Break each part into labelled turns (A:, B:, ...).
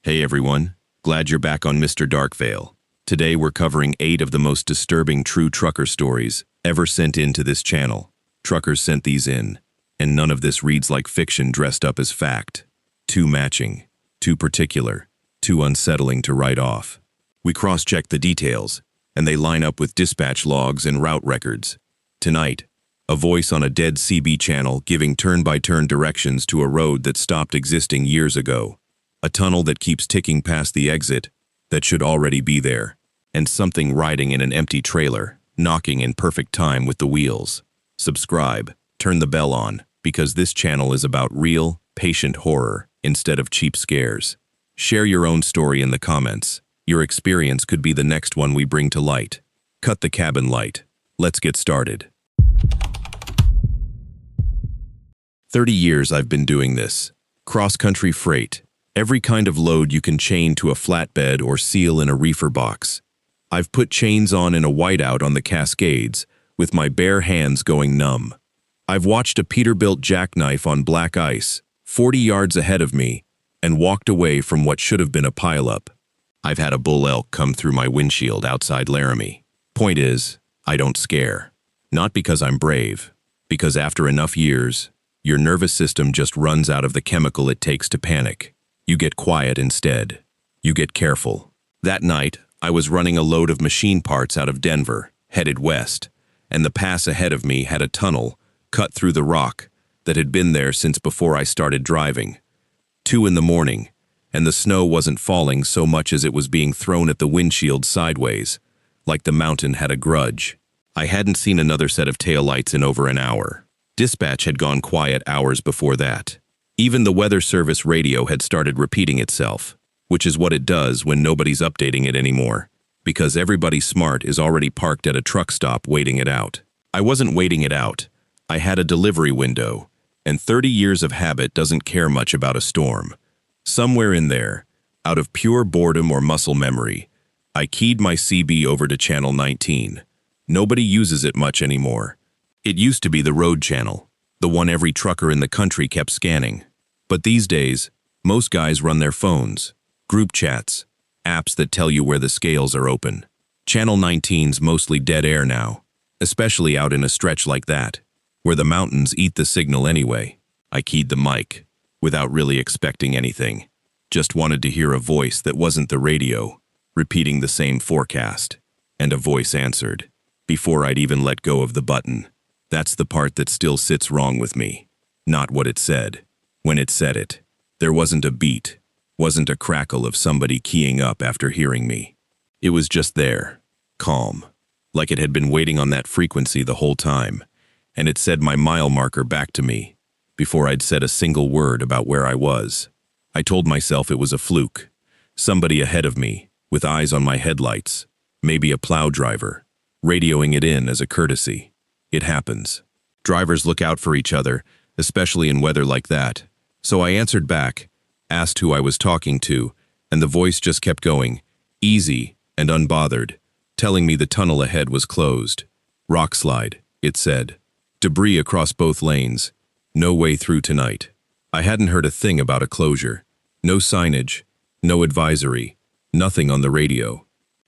A: Hey everyone, glad you're back on Mr. Darkveil. Today we're covering 8 of the most disturbing true trucker stories ever sent in to this channel. Truckers sent these in, and none of this reads like fiction dressed up as fact. Too matching, too particular, too unsettling to write off. We cross-checked the details, and they line up with dispatch logs and route records. Tonight, a voice on a dead CB channel giving turn-by-turn directions to a road that stopped existing years ago. A tunnel that keeps ticking past the exit that should already be there, and something riding in an empty trailer, knocking in perfect time with the wheels. Subscribe, turn the bell on, because this channel is about real, patient horror instead of cheap scares. Share your own story in the comments. Your experience could be the next one we bring to light. Cut the cabin light. Let's get started. 30 years I've been doing this. Cross-country freight. Every kind of load you can chain to a flatbed or seal in a reefer box. I've put chains on in a whiteout on the Cascades, with my bare hands going numb. I've watched a Peterbilt jackknife on black ice, 40 yards ahead of me, and walked away from what should have been a pileup. I've had a bull elk come through my windshield outside Laramie. Point is, I don't scare. Not because I'm brave, because after enough years, your nervous system just runs out of the chemical it takes to panic. You get quiet instead. You get careful. That night, I was running a load of machine parts out of Denver, headed west, and the pass ahead of me had a tunnel cut through the rock that had been there since before I started driving. 2 in the morning, and the snow wasn't falling so much as it was being thrown at the windshield sideways, like the mountain had a grudge. I hadn't seen another set of taillights in over an hour. Dispatch had gone quiet hours before that. Even the weather service radio had started repeating itself, which is what it does when nobody's updating it anymore, because everybody smart is already parked at a truck stop waiting it out. I wasn't waiting it out. I had a delivery window, and 30 years of habit doesn't care much about a storm. Somewhere in there, out of pure boredom or muscle memory, I keyed my CB over to channel 19. Nobody uses it much anymore. It used to be the road channel, the one every trucker in the country kept scanning. But these days, most guys run their phones, group chats, apps that tell you where the scales are open. Channel 19's mostly dead air now, especially out in a stretch like that, where the mountains eat the signal anyway. I keyed the mic, without really expecting anything. Just wanted to hear a voice that wasn't the radio, repeating the same forecast. And a voice answered, before I'd even let go of the button. That's the part that still sits wrong with me. Not what it said. When it said it, there wasn't a beat, wasn't a crackle of somebody keying up after hearing me. It was just there, calm, like it had been waiting on that frequency the whole time, and it said my mile marker back to me, before I'd said a single word about where I was. I told myself it was a fluke, somebody ahead of me, with eyes on my headlights, maybe a plow driver, radioing it in as a courtesy. It happens. Drivers look out for each other, especially in weather like that. So I answered back, asked who I was talking to, and the voice just kept going, easy and unbothered, telling me the tunnel ahead was closed. Rock slide, it said. Debris across both lanes. No way through tonight. I hadn't heard a thing about a closure. No signage, no advisory, nothing on the radio.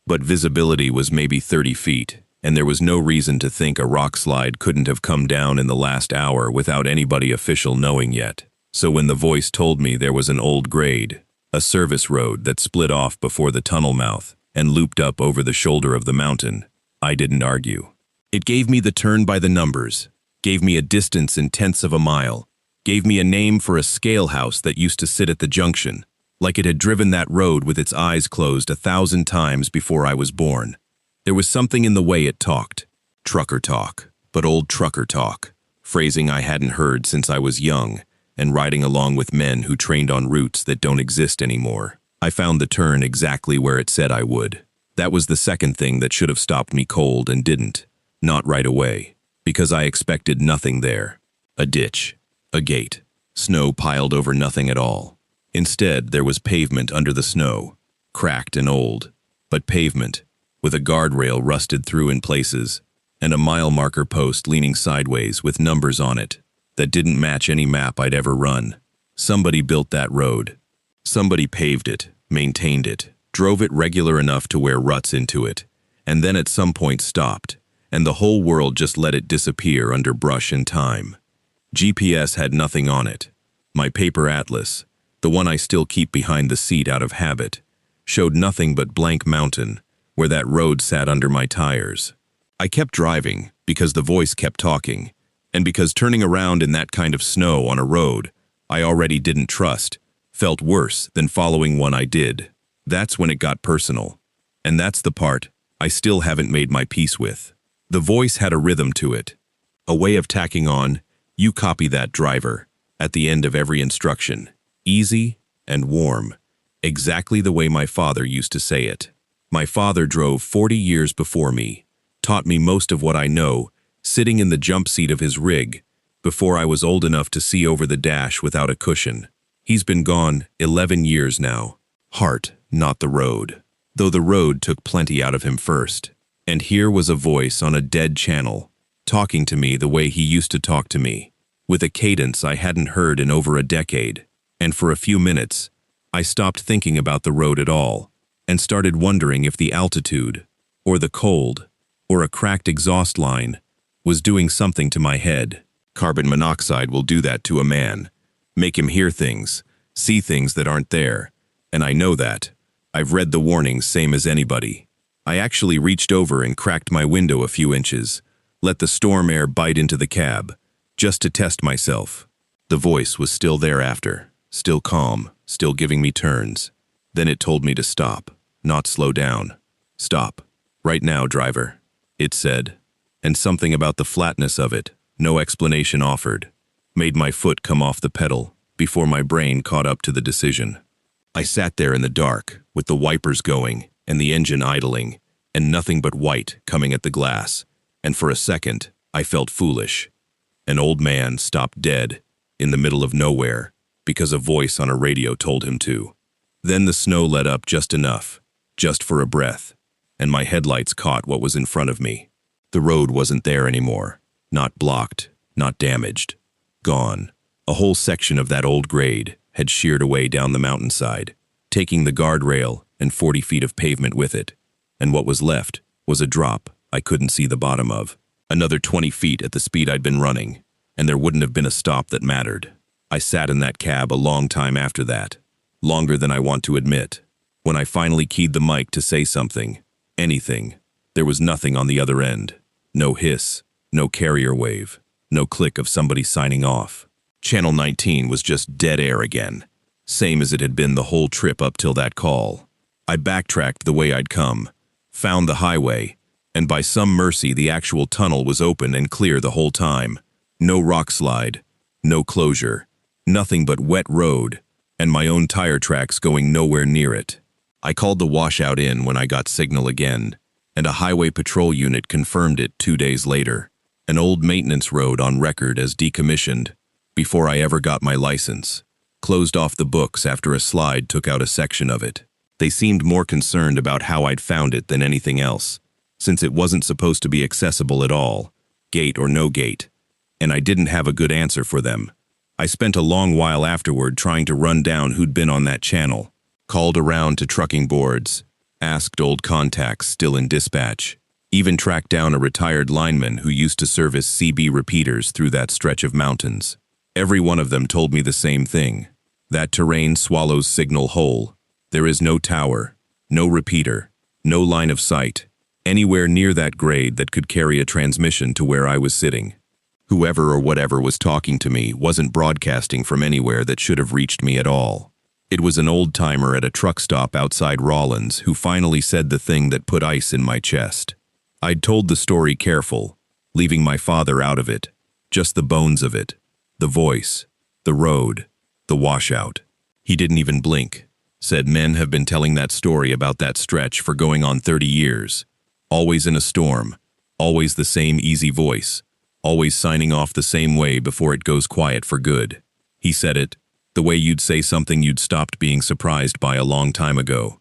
A: But visibility was maybe 30 feet. And there was no reason to think a rock slide couldn't have come down in the last hour without anybody official knowing yet. So when the voice told me there was an old grade, a service road that split off before the tunnel mouth and looped up over the shoulder of the mountain, I didn't argue. It gave me the turn by the numbers, gave me a distance in tenths of a mile, gave me a name for a scale house that used to sit at the junction, like it had driven that road with its eyes closed 1,000 times before I was born. There was something in the way it talked. Trucker talk, but old trucker talk. Phrasing I hadn't heard since I was young, and riding along with men who trained on routes that don't exist anymore. I found the turn exactly where it said I would. That was the second thing that should have stopped me cold and didn't. Not right away, because I expected nothing there. A ditch, a gate, snow piled over nothing at all. Instead, there was pavement under the snow, cracked and old, but pavement, with a guardrail rusted through in places, and a mile marker post leaning sideways with numbers on it that didn't match any map I'd ever run. Somebody built that road. Somebody paved it, maintained it, drove it regular enough to wear ruts into it, and then at some point stopped, and the whole world just let it disappear under brush and time. GPS had nothing on it. My paper atlas, the one I still keep behind the seat out of habit, showed nothing but blank mountain, where that road sat under my tires. I kept driving because the voice kept talking, and because turning around in that kind of snow on a road I already didn't trust felt worse than following one I did. That's when it got personal. And that's the part I still haven't made my peace with. The voice had a rhythm to it, a way of tacking on, "You copy that, driver," at the end of every instruction. Easy and warm, exactly the way my father used to say it. My father drove 40 years before me, taught me most of what I know, sitting in the jump seat of his rig, before I was old enough to see over the dash without a cushion. He's been gone 11 years now. Heart, not the road. Though the road took plenty out of him first. And here was a voice on a dead channel, talking to me the way he used to talk to me, with a cadence I hadn't heard in over a decade. And for a few minutes, I stopped thinking about the road at all, and started wondering if the altitude, or the cold, or a cracked exhaust line, was doing something to my head. Carbon monoxide will do that to a man, make him hear things, see things that aren't there, and I know that. I've read the warnings same as anybody. I actually reached over and cracked my window a few inches, let the storm air bite into the cab, just to test myself. The voice was still there after, still calm, still giving me turns. Then it told me to stop, not slow down. "Stop. Right now, driver," it said. And something about the flatness of it, no explanation offered, made my foot come off the pedal before my brain caught up to the decision. I sat there in the dark, with the wipers going and the engine idling, and nothing but white coming at the glass, and for a second, I felt foolish. An old man stopped dead, in the middle of nowhere, because a voice on a radio told him to. Then the snow let up just enough, just for a breath, and my headlights caught what was in front of me. The road wasn't there anymore, not blocked, not damaged. Gone. A whole section of that old grade had sheared away down the mountainside, taking the guardrail and 40 feet of pavement with it, and what was left was a drop I couldn't see the bottom of. Another 20 feet at the speed I'd been running, and there wouldn't have been a stop that mattered. I sat in that cab a long time after that, longer than I want to admit. When I finally keyed the mic to say something, anything, there was nothing on the other end. No hiss, no carrier wave, no click of somebody signing off. Channel 19 was just dead air again, same as it had been the whole trip up till that call. I backtracked the way I'd come, found the highway, and by some mercy the actual tunnel was open and clear the whole time. No rock slide, no closure, nothing but wet road, and my own tire tracks going nowhere near it. I called the washout in when I got signal again, and a highway patrol unit confirmed it 2 days later. An old maintenance road on record as decommissioned, before I ever got my license. Closed off the books after a slide took out a section of it. They seemed more concerned about how I'd found it than anything else, since it wasn't supposed to be accessible at all, gate or no gate, and I didn't have a good answer for them. I spent a long while afterward trying to run down who'd been on that channel, called around to trucking boards, asked old contacts still in dispatch, even tracked down a retired lineman who used to service CB repeaters through that stretch of mountains. Every one of them told me the same thing. That terrain swallows signal whole. There is no tower, no repeater, no line of sight, anywhere near that grade that could carry a transmission to where I was sitting. Whoever or whatever was talking to me wasn't broadcasting from anywhere that should have reached me at all. It was an old-timer at a truck stop outside Rawlins who finally said the thing that put ice in my chest. I'd told the story careful, leaving my father out of it, just the bones of it, the voice, the road, the washout. He didn't even blink, said men have been telling that story about that stretch for going on 30 years. Always in a storm, always the same easy voice, always signing off the same way before it goes quiet for good. He said it, the way you'd say something you'd stopped being surprised by a long time ago.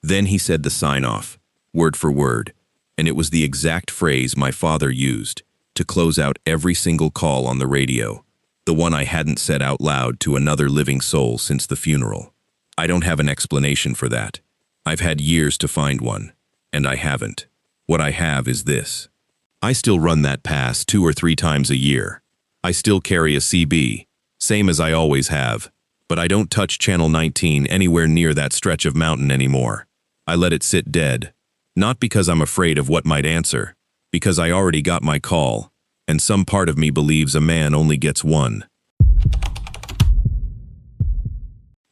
A: Then he said the sign-off, word for word, and it was the exact phrase my father used to close out every single call on the radio, the one I hadn't said out loud to another living soul since the funeral. I don't have an explanation for that. I've had years to find one, and I haven't. What I have is this. I still run that pass 2 or 3 times a year. I still carry a CB, same as I always have, but I don't touch Channel 19 anywhere near that stretch of mountain anymore. I let it sit dead. Not because I'm afraid of what might answer, because I already got my call, and some part of me believes a man only gets one.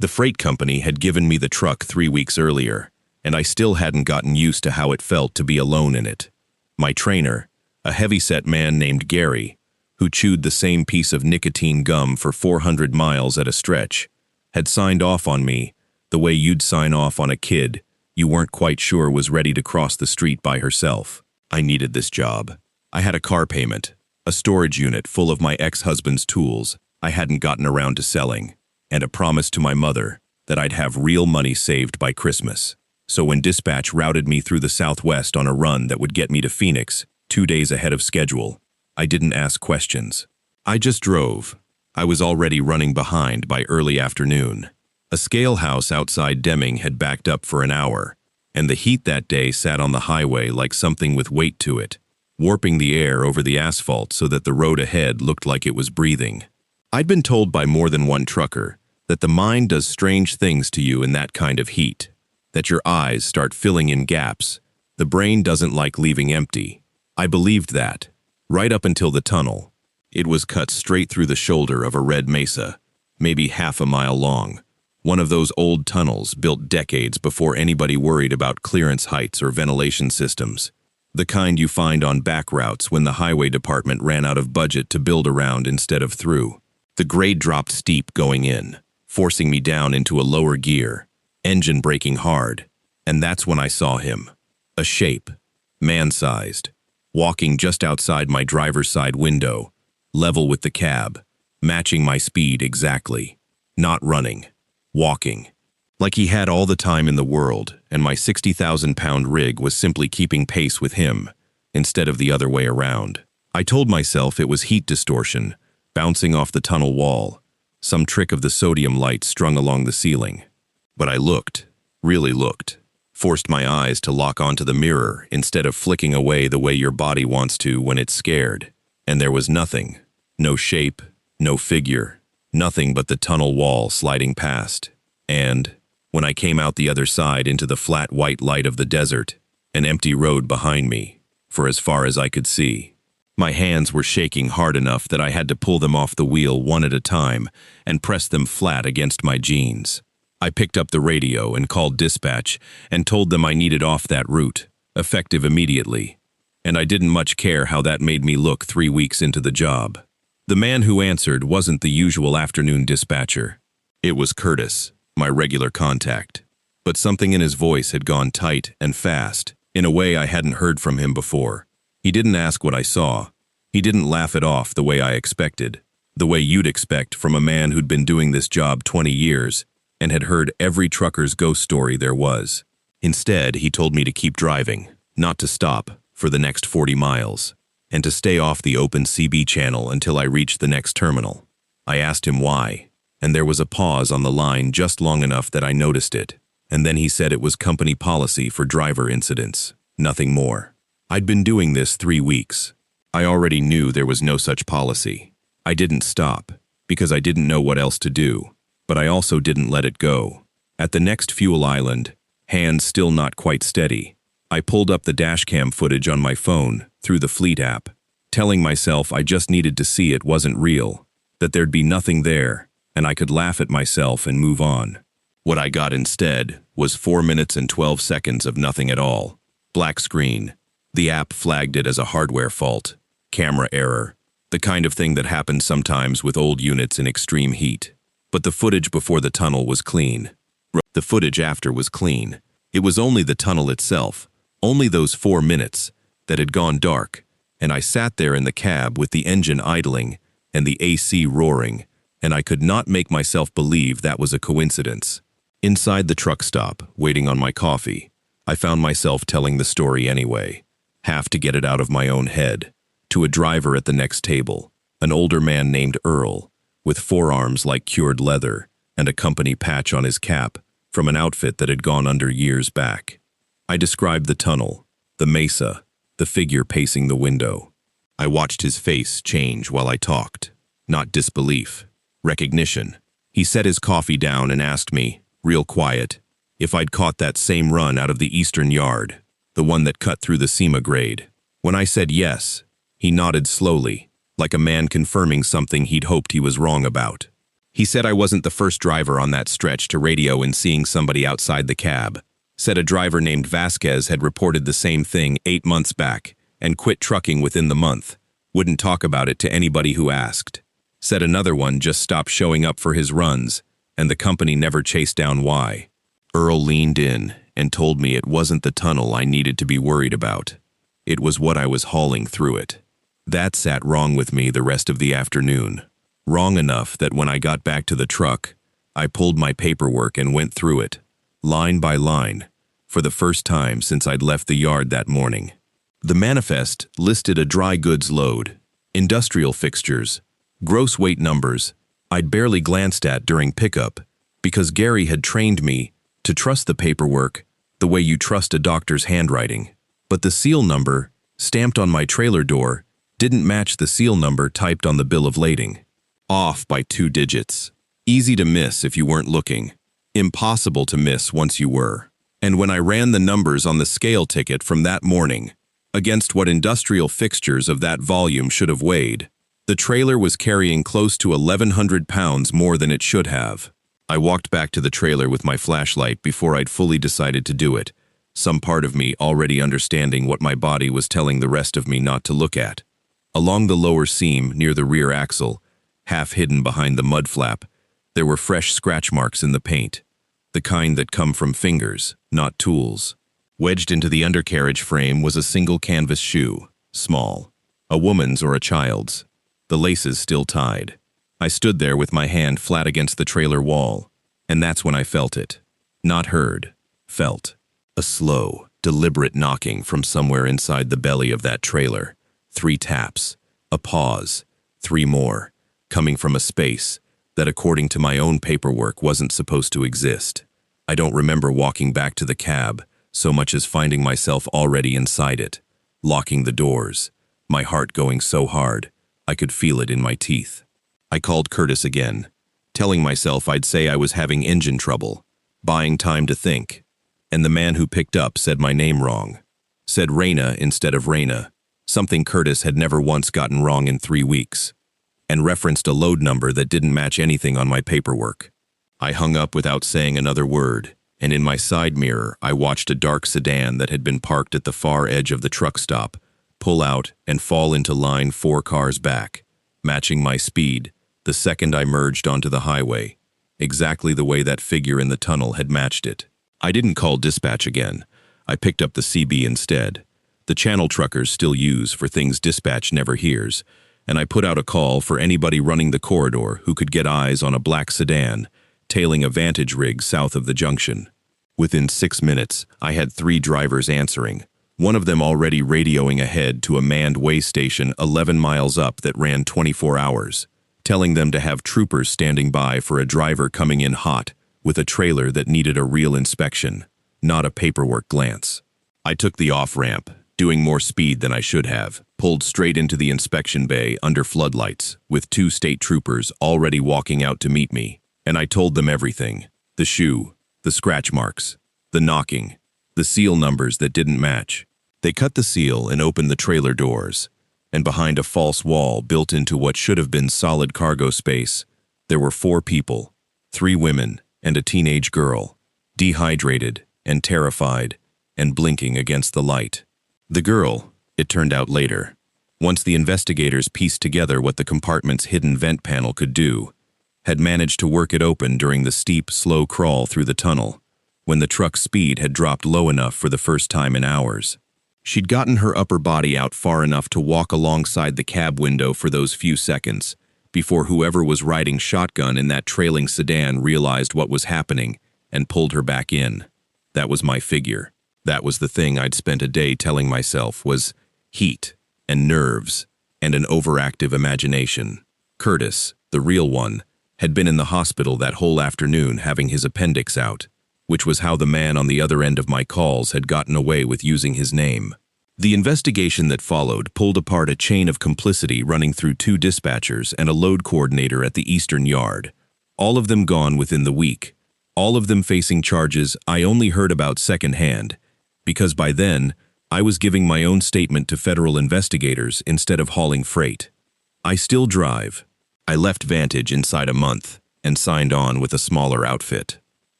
A: The freight company had given me the truck 3 weeks earlier, and I still hadn't gotten used to how it felt to be alone in it. My trainer, a heavyset man named Gary, who chewed the same piece of nicotine gum for 400 miles at a stretch, had signed off on me the way you'd sign off on a kid you weren't quite sure was ready to cross the street by herself. I needed this job. I had a car payment, a storage unit full of my ex-husband's tools I hadn't gotten around to selling, and a promise to my mother that I'd have real money saved by Christmas. So when dispatch routed me through the Southwest on a run that would get me to Phoenix 2 days ahead of schedule, I didn't ask questions. I just drove. I was already running behind by early afternoon. A scale house outside Deming had backed up for an hour, and the heat that day sat on the highway like something with weight to it, warping the air over the asphalt so that the road ahead looked like it was breathing. I'd been told by more than one trucker that the mind does strange things to you in that kind of heat, that your eyes start filling in gaps. The brain doesn't like leaving empty. I believed that, right up until the tunnel. It was cut straight through the shoulder of a red mesa, maybe half a mile long. One of those old tunnels built decades before anybody worried about clearance heights or ventilation systems. The kind you find on back routes when the highway department ran out of budget to build around instead of through. The grade dropped steep going in, forcing me down into a lower gear, engine braking hard, and that's when I saw him. A shape, man-sized, walking just outside my driver's side window, level with the cab, matching my speed exactly. Not running, walking. Like he had all the time in the world, and my 60,000-pound rig was simply keeping pace with him, instead of the other way around. I told myself it was heat distortion, bouncing off the tunnel wall, some trick of the sodium light strung along the ceiling. But I looked, really looked, forced my eyes to lock onto the mirror instead of flicking away the way your body wants to when it's scared. And there was nothing. No shape, no figure, nothing but the tunnel wall sliding past. And, when I came out the other side into the flat white light of the desert, an empty road behind me, for as far as I could see. My hands were shaking hard enough that I had to pull them off the wheel one at a time and press them flat against my jeans. I picked up the radio and called dispatch and told them I needed off that route, effective immediately. And I didn't much care how that made me look 3 weeks into the job. The man who answered wasn't the usual afternoon dispatcher. It was Curtis, my regular contact. But something in his voice had gone tight and fast, in a way I hadn't heard from him before. He didn't ask what I saw. He didn't laugh it off the way I expected, the way you'd expect from a man who'd been doing this job 20 years and had heard every trucker's ghost story there was. Instead, he told me to keep driving, not to stop, for the next 40 miles, and to stay off the open CB channel until I reached the next terminal. I asked him why, and there was a pause on the line just long enough that I noticed it, and then he said it was company policy for driver incidents, nothing more. I'd been doing this 3 weeks. I already knew there was no such policy. I didn't stop, because I didn't know what else to do, but I also didn't let it go. At the next fuel island, hands still not quite steady, I pulled up the dashcam footage on my phone through the Fleet app, telling myself I just needed to see it wasn't real, that there'd be nothing there, and I could laugh at myself and move on. What I got instead was 4 minutes and 12 seconds of nothing at all. Black screen. The app flagged it as a hardware fault, camera error, the kind of thing that happens sometimes with old units in extreme heat. But the footage before the tunnel was clean. The footage after was clean. It was only the tunnel itself, only those 4 minutes, that had gone dark, and I sat there in the cab with the engine idling and the AC roaring, and I could not make myself believe that was a coincidence. Inside the truck stop, waiting on my coffee, I found myself telling the story anyway, half to get it out of my own head, to a driver at the next table, an older man named Earl, with forearms like cured leather and a company patch on his cap from an outfit that had gone under years back. I described the tunnel, the mesa, the figure pacing the window. I watched his face change while I talked. Not disbelief, recognition. He set his coffee down and asked me, real quiet, if I'd caught that same run out of the eastern yard, the one that cut through the SEMA grade. When I said yes, he nodded slowly, like a man confirming something he'd hoped he was wrong about. He said I wasn't the first driver on that stretch to radio in seeing somebody outside the cab. Said a driver named Vasquez had reported the same thing 8 months back and quit trucking within the month. Wouldn't talk about it to anybody who asked. Said another one just stopped showing up for his runs, and the company never chased down why. Earl leaned in and told me it wasn't the tunnel I needed to be worried about. It was what I was hauling through it. That sat wrong with me the rest of the afternoon. Wrong enough that when I got back to the truck, I pulled my paperwork and went through it, line by line, for the first time since I'd left the yard that morning. The manifest listed a dry goods load, industrial fixtures, gross weight numbers I'd barely glanced at during pickup because Gary had trained me to trust the paperwork the way you trust a doctor's handwriting. But the seal number, stamped on my trailer door, didn't match the seal number typed on the bill of lading. Off by 2 digits. Easy to miss if you weren't looking. Impossible to miss once you were. And when I ran the numbers on the scale ticket from that morning, against what industrial fixtures of that volume should have weighed, the trailer was carrying close to 1,100 pounds more than it should have. I walked back to the trailer with my flashlight before I'd fully decided to do it, some part of me already understanding what my body was telling the rest of me not to look at. Along the lower seam near the rear axle, half hidden behind the mud flap, there were fresh scratch marks in the paint, the kind that come from fingers, not tools. Wedged into the undercarriage frame was a single canvas shoe, small, a woman's or a child's, the laces still tied. I stood there with my hand flat against the trailer wall, and that's when I felt it. Not heard, felt. A slow, deliberate knocking from somewhere inside the belly of that trailer. 3 taps, a pause, 3 more, coming from a space that according to my own paperwork wasn't supposed to exist. I don't remember walking back to the cab so much as finding myself already inside it, locking the doors, my heart going so hard I could feel it in my teeth. I called Curtis again, telling myself I'd say I was having engine trouble, buying time to think, and the man who picked up said my name wrong. Said Raina instead of Raina, something Curtis had never once gotten wrong in 3 weeks, and referenced a load number that didn't match anything on my paperwork. I hung up without saying another word, and in my side mirror I watched a dark sedan that had been parked at the far edge of the truck stop pull out and fall into line 4 cars back, matching my speed the second I merged onto the highway, exactly the way that figure in the tunnel had matched it. I didn't call dispatch again. I picked up the CB instead, the channel truckers still use for things dispatch never hears, and I put out a call for anybody running the corridor who could get eyes on a black sedan tailing a vantage rig south of the junction. Within 6 minutes, I had 3 drivers answering, one of them already radioing ahead to a manned way station 11 miles up that ran 24 hours, telling them to have troopers standing by for a driver coming in hot with a trailer that needed a real inspection, not a paperwork glance. I took the off-ramp, doing more speed than I should have, pulled straight into the inspection bay under floodlights, with 2 state troopers already walking out to meet me, and I told them everything: the shoe, the scratch marks, the knocking, the seal numbers that didn't match. They cut the seal and opened the trailer doors, and behind a false wall built into what should have been solid cargo space, there were 4 people, 3 women and a teenage girl, dehydrated and terrified and blinking against the light. The girl, it turned out later, once the investigators pieced together what the compartment's hidden vent panel could do, had managed to work it open during the steep, slow crawl through the tunnel, when the truck's speed had dropped low enough for the first time in hours. She'd gotten her upper body out far enough to walk alongside the cab window for those few seconds, before whoever was riding shotgun in that trailing sedan realized what was happening and pulled her back in. That was my figure. That was the thing I'd spent a day telling myself was heat and nerves and an overactive imagination. Curtis, the real one, had been in the hospital that whole afternoon having his appendix out. which was how the man on the other end of my calls had gotten away with using his name. The investigation that followed pulled apart a chain of complicity running through 2 dispatchers and a load coordinator at the Eastern Yard. All of them gone within the week. All of them facing charges I only heard about secondhand, because by then, I was giving my own statement to federal investigators instead of hauling freight. I still drive. I left Vantage inside a month and signed on with a smaller outfit,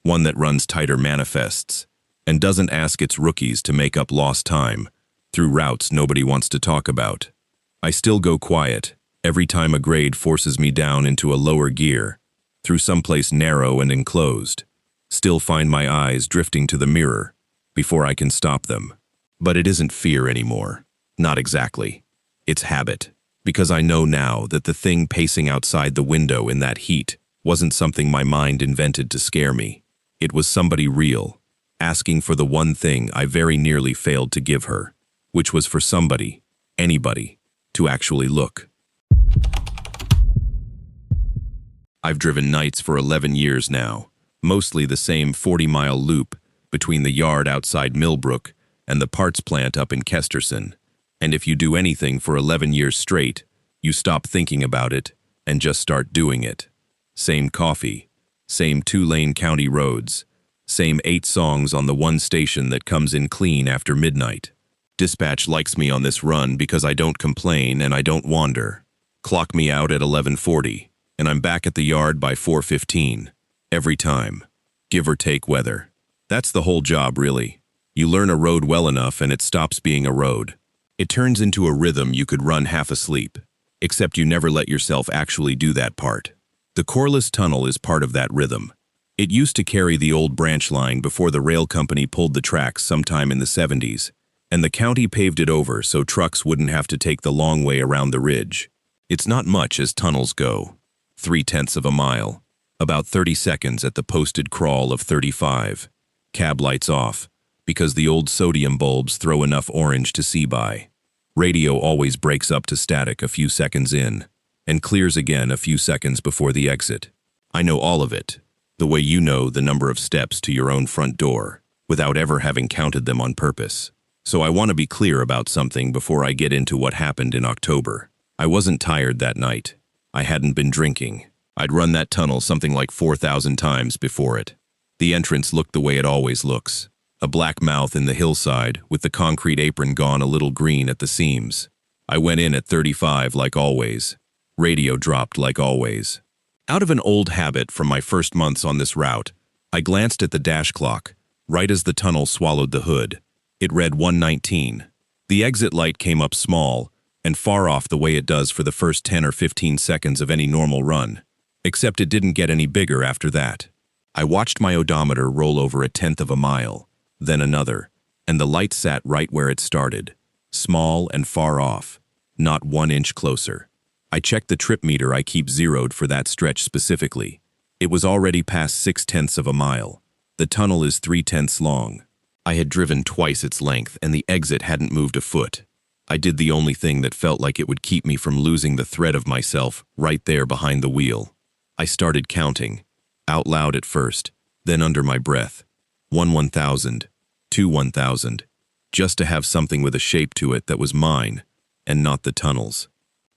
A: one that runs tighter manifests and doesn't ask its rookies to make up lost time through routes nobody wants to talk about. I still go quiet every time a grade forces me down into a lower gear, through someplace narrow and enclosed. Still find my eyes drifting to the mirror before I can stop them. But it isn't fear anymore. Not exactly. It's habit, because I know now that the thing pacing outside the window in that heat wasn't something my mind invented to scare me. It was somebody real, asking for the one thing I very nearly failed to give her, which was for somebody, anybody, to actually look. I've driven nights for 11 years now, mostly the same 40-mile loop between the yard outside Millbrook and the parts plant up in Kesterson. And if you do anything for 11 years straight, you stop thinking about it and just start doing it. Same coffee, same 2-lane county roads, same 8 songs on the one station that comes in clean after midnight. Dispatch likes me on this run because I don't complain and I don't wander. Clock me out at 11:40, and I'm back at the yard by 4:15. Every time. Give or take weather. That's the whole job, really. You learn a road well enough and it stops being a road. It turns into a rhythm you could run half asleep, except you never let yourself actually do that part. The Corliss Tunnel is part of that rhythm. It used to carry the old branch line before the rail company pulled the tracks sometime in the 70s, and the county paved it over so trucks wouldn't have to take the long way around the ridge. It's not much as tunnels go. 0.3 of a mile. About 30 seconds at the posted crawl of 35. Cab lights off, because the old sodium bulbs throw enough orange to see by. Radio always breaks up to static a few seconds in, and clears again a few seconds before the exit. I know all of it, the way you know the number of steps to your own front door, without ever having counted them on purpose. So I want to be clear about something before I get into what happened in October. I wasn't tired that night. I hadn't been drinking. I'd run that tunnel something like 4,000 times before it. The entrance looked the way it always looks. A black mouth in the hillside, with the concrete apron gone a little green at the seams. I went in at 35 like always. Radio dropped like always. Out of an old habit from my first months on this route, I glanced at the dash clock, right as the tunnel swallowed the hood. It read 1:19. The exit light came up small and far off the way it does for the first 10 or 15 seconds of any normal run, except it didn't get any bigger after that. I watched my odometer roll over 1/10 of a mile, then another, and the light sat right where it started, small and far off, not 1 inch closer. I checked the trip meter I keep zeroed for that stretch specifically. It was already past 0.6 of a mile. The tunnel is 0.3 long. I had driven twice its length and the exit hadn't moved a foot. I did the only thing that felt like it would keep me from losing the thread of myself right there behind the wheel. I started counting, out loud at first, then under my breath. 1,000, 2,000, just to have something with a shape to it that was mine, and not the tunnel's.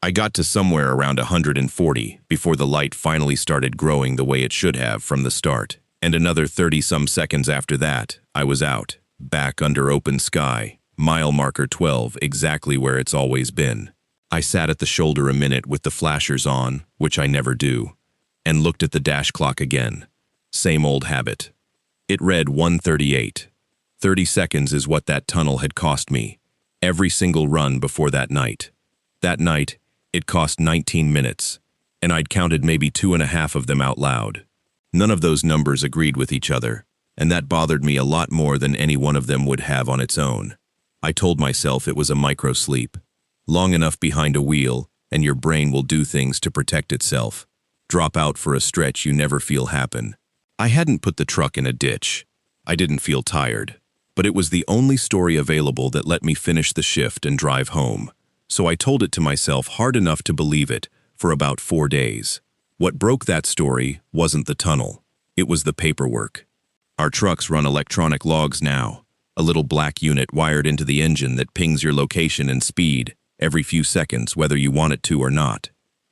A: I got to somewhere around 140 before the light finally started growing the way it should have from the start, and another 30-some seconds after that, I was out, back under open sky, mile marker 12, exactly where it's always been. I sat at the shoulder a minute with the flashers on, which I never do, and looked at the dash clock again. Same old habit. It read 1:38. 30 seconds is what that tunnel had cost me, every single run before that night. That night, it cost 19 minutes, and I'd counted maybe 2.5 of them out loud. None of those numbers agreed with each other, and that bothered me a lot more than any one of them would have on its own. I told myself it was a micro-sleep. Long enough behind a wheel, and your brain will do things to protect itself. Drop out for a stretch you never feel happen. I hadn't put the truck in a ditch. I didn't feel tired, but it was the only story available that let me finish the shift and drive home. So I told it to myself hard enough to believe it for about 4 days. What broke that story wasn't the tunnel. It was the paperwork. Our trucks run electronic logs now, a little black unit wired into the engine that pings your location and speed every few seconds whether you want it to or not.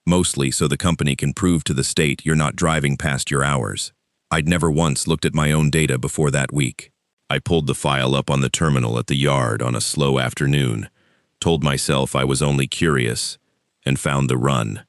A: Mostly so the company can prove to the state you're not driving past your hours. I'd never once looked at my own data before that week. I pulled the file up on the terminal at the yard on a slow afternoon, told myself I was only curious, and found the run.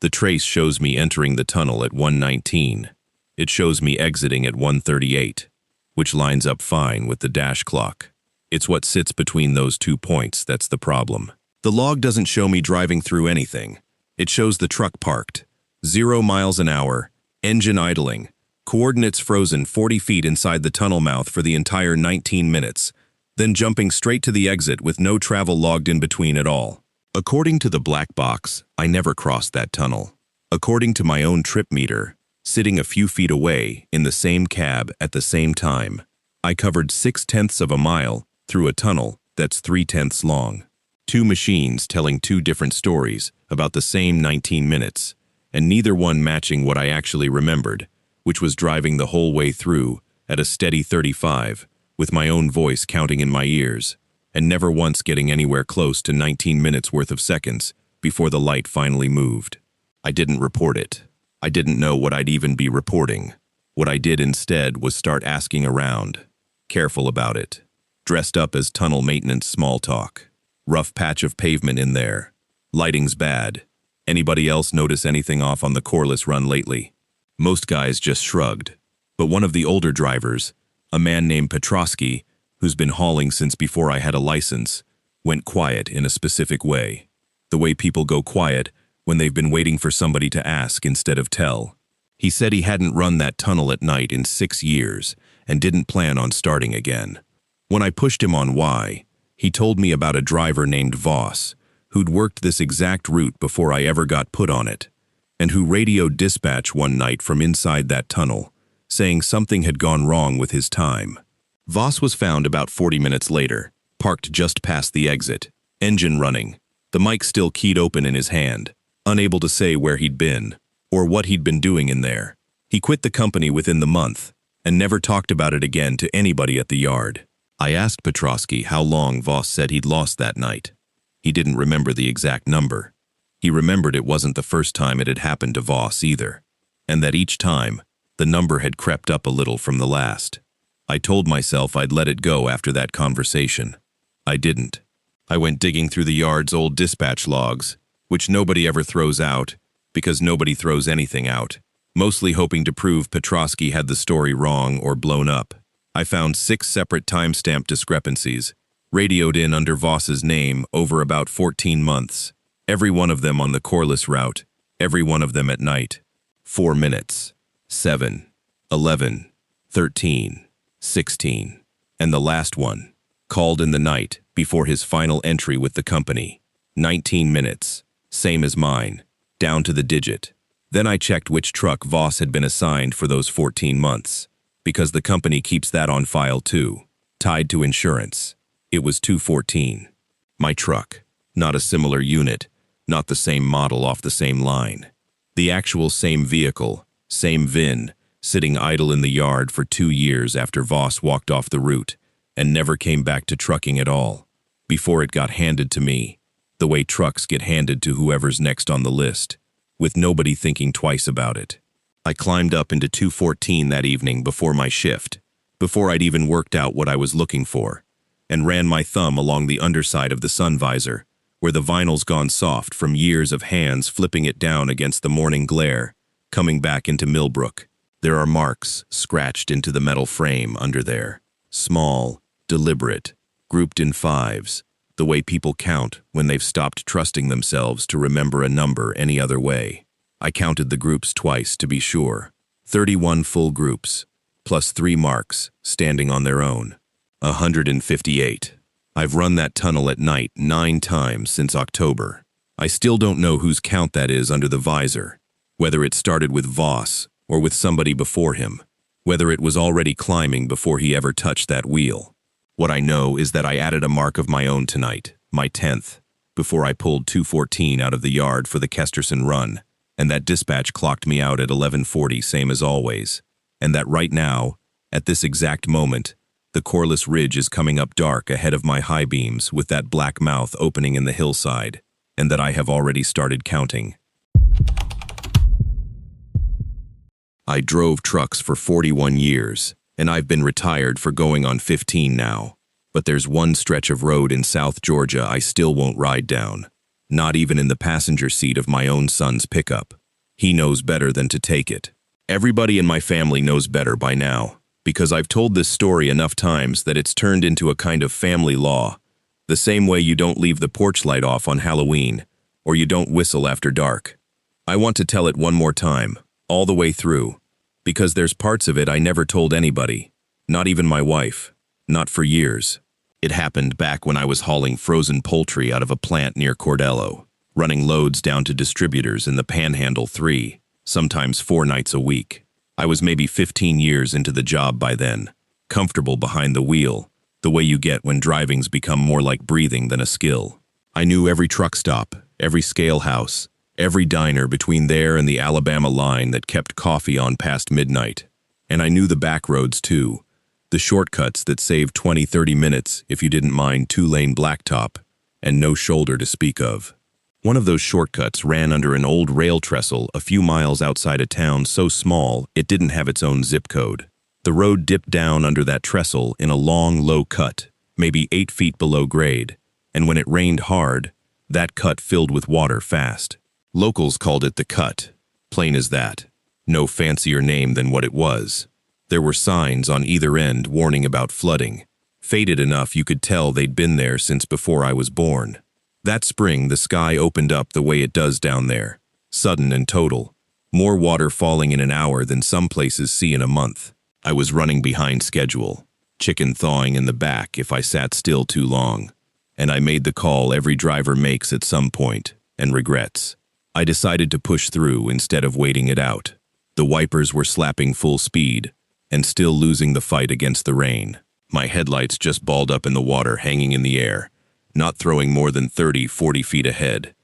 A: The trace shows me entering the tunnel at 1:19. It shows me exiting at 1:38, which lines up fine with the dash clock. It's what sits between those 2 points that's the problem. The log doesn't show me driving through anything. It shows the truck parked, 0 miles an hour, engine idling, coordinates frozen 40 feet inside the tunnel mouth for the entire 19 minutes, then jumping straight to the exit with no travel logged in between at all. According to the black box, I never crossed that tunnel. According to my own trip meter, sitting a few feet away in the same cab at the same time, I covered 6/10 of a mile through a tunnel that's 3/10 long. 2 machines telling 2 different stories about the same 19 minutes, and neither one matching what I actually remembered, which was driving the whole way through at a steady 35, with my own voice counting in my ears, and never once getting anywhere close to 19 minutes worth of seconds before the light finally moved. I didn't report it. I didn't know what I'd even be reporting. What I did instead was start asking around. Careful about it. Dressed up as tunnel maintenance small talk. Rough patch of pavement in there. Lighting's bad. Anybody else notice anything off on the Corliss run lately? Most guys just shrugged. But one of the older drivers, a man named Petrosky, who's been hauling since before I had a license, went quiet in a specific way. The way people go quiet when they've been waiting for somebody to ask instead of tell. He said he hadn't run that tunnel at night in 6 years and didn't plan on starting again. When I pushed him on why, he told me about a driver named Voss, who'd worked this exact route before I ever got put on it, and who radioed dispatch one night from inside that tunnel, saying something had gone wrong with his time. Voss was found about 40 minutes later, parked just past the exit, engine running, the mic still keyed open in his hand, unable to say where he'd been, or what he'd been doing in there. He quit the company within the month, and never talked about it again to anybody at the yard. I asked Petrosky how long Voss said he'd lost that night. He didn't remember the exact number. He remembered it wasn't the first time it had happened to Voss either, and that each time, the number had crept up a little from the last. I told myself I'd let it go after that conversation. I didn't. I went digging through the yard's old dispatch logs, which nobody ever throws out, because nobody throws anything out, mostly hoping to prove Petrosky had the story wrong or blown up. I found 6 separate timestamp discrepancies, radioed in under Voss's name over about 14 months, every one of them on the Corliss route, every one of them at night. 4 minutes, 7, 11, 13, 16, and the last one, called in the night before his final entry with the company. 19 minutes, same as mine, down to the digit. Then I checked which truck Voss had been assigned for those 14 months, because the company keeps that on file too, tied to insurance. It was 214. My truck, not a similar unit, not the same model off the same line. The actual same vehicle, same VIN, sitting idle in the yard for 2 years after Voss walked off the route and never came back to trucking at all, before it got handed to me, the way trucks get handed to whoever's next on the list, with nobody thinking twice about it. I climbed up into 214 that evening before my shift, before I'd even worked out what I was looking for, and ran my thumb along the underside of the sun visor, where the vinyl's gone soft from years of hands flipping it down against the morning glare, coming back into Millbrook. There are marks scratched into the metal frame under there, small, deliberate, grouped in 5s, the way people count when they've stopped trusting themselves to remember a number any other way. I counted the groups twice to be sure. 31 full groups, plus 3 marks standing on their own. 158. I've run that tunnel at night 9 times since October. I still don't know whose count that is under the visor, whether it started with Voss or with somebody before him, whether it was already climbing before he ever touched that wheel. What I know is that I added a mark of my own tonight, my 10th, before I pulled 214 out of the yard for the Kesterson run, and that dispatch clocked me out at 11:40 same as always, and that right now, At this exact moment, the Corliss Ridge is coming up dark ahead of my high beams with that black mouth opening in the hillside, and that I have already started counting. I drove trucks for 41 years, and I've been retired for going on 15 now. But there's one stretch of road in South Georgia I still won't ride down. Not even in the passenger seat of my own son's pickup. He knows better than to take it. Everybody in my family knows better by now, because I've told this story enough times that it's turned into a kind of family law. The same way you don't leave the porch light off on Halloween, or you don't whistle after dark. I want to tell it one more time, all the way through, because there's parts of it I never told anybody, not even my wife, not for years. It happened back when I was hauling frozen poultry out of a plant near Cordello, running loads down to distributors in the Panhandle 3, sometimes 4 nights a week. I was maybe 15 years into the job by then, comfortable behind the wheel, the way you get when driving's become more like breathing than a skill. I knew every truck stop, every scale house, every diner between there and the Alabama line that kept coffee on past midnight. And I knew the back roads too, the shortcuts that saved 20-30 minutes if you didn't mind 2-lane blacktop and no shoulder to speak of. One of those shortcuts ran under an old rail trestle a few miles outside a town so small it didn't have its own zip code. The road dipped down under that trestle in a long, low cut, maybe 8 feet below grade, and when it rained hard, that cut filled with water fast. Locals called it the Cut, plain as that. No fancier name than what it was. There were signs on either end warning about flooding, faded enough you could tell they'd been there since before I was born. That spring, the sky opened up the way it does down there, sudden and total. More water falling in an hour than some places see in a month. I was running behind schedule, chicken thawing in the back if I sat still too long. And I made the call every driver makes at some point, and regrets. I decided to push through instead of waiting it out. The wipers were slapping full speed, and still losing the fight against the rain. My headlights just balled up in the water hanging in the air, not throwing more than 30-40 feet ahead.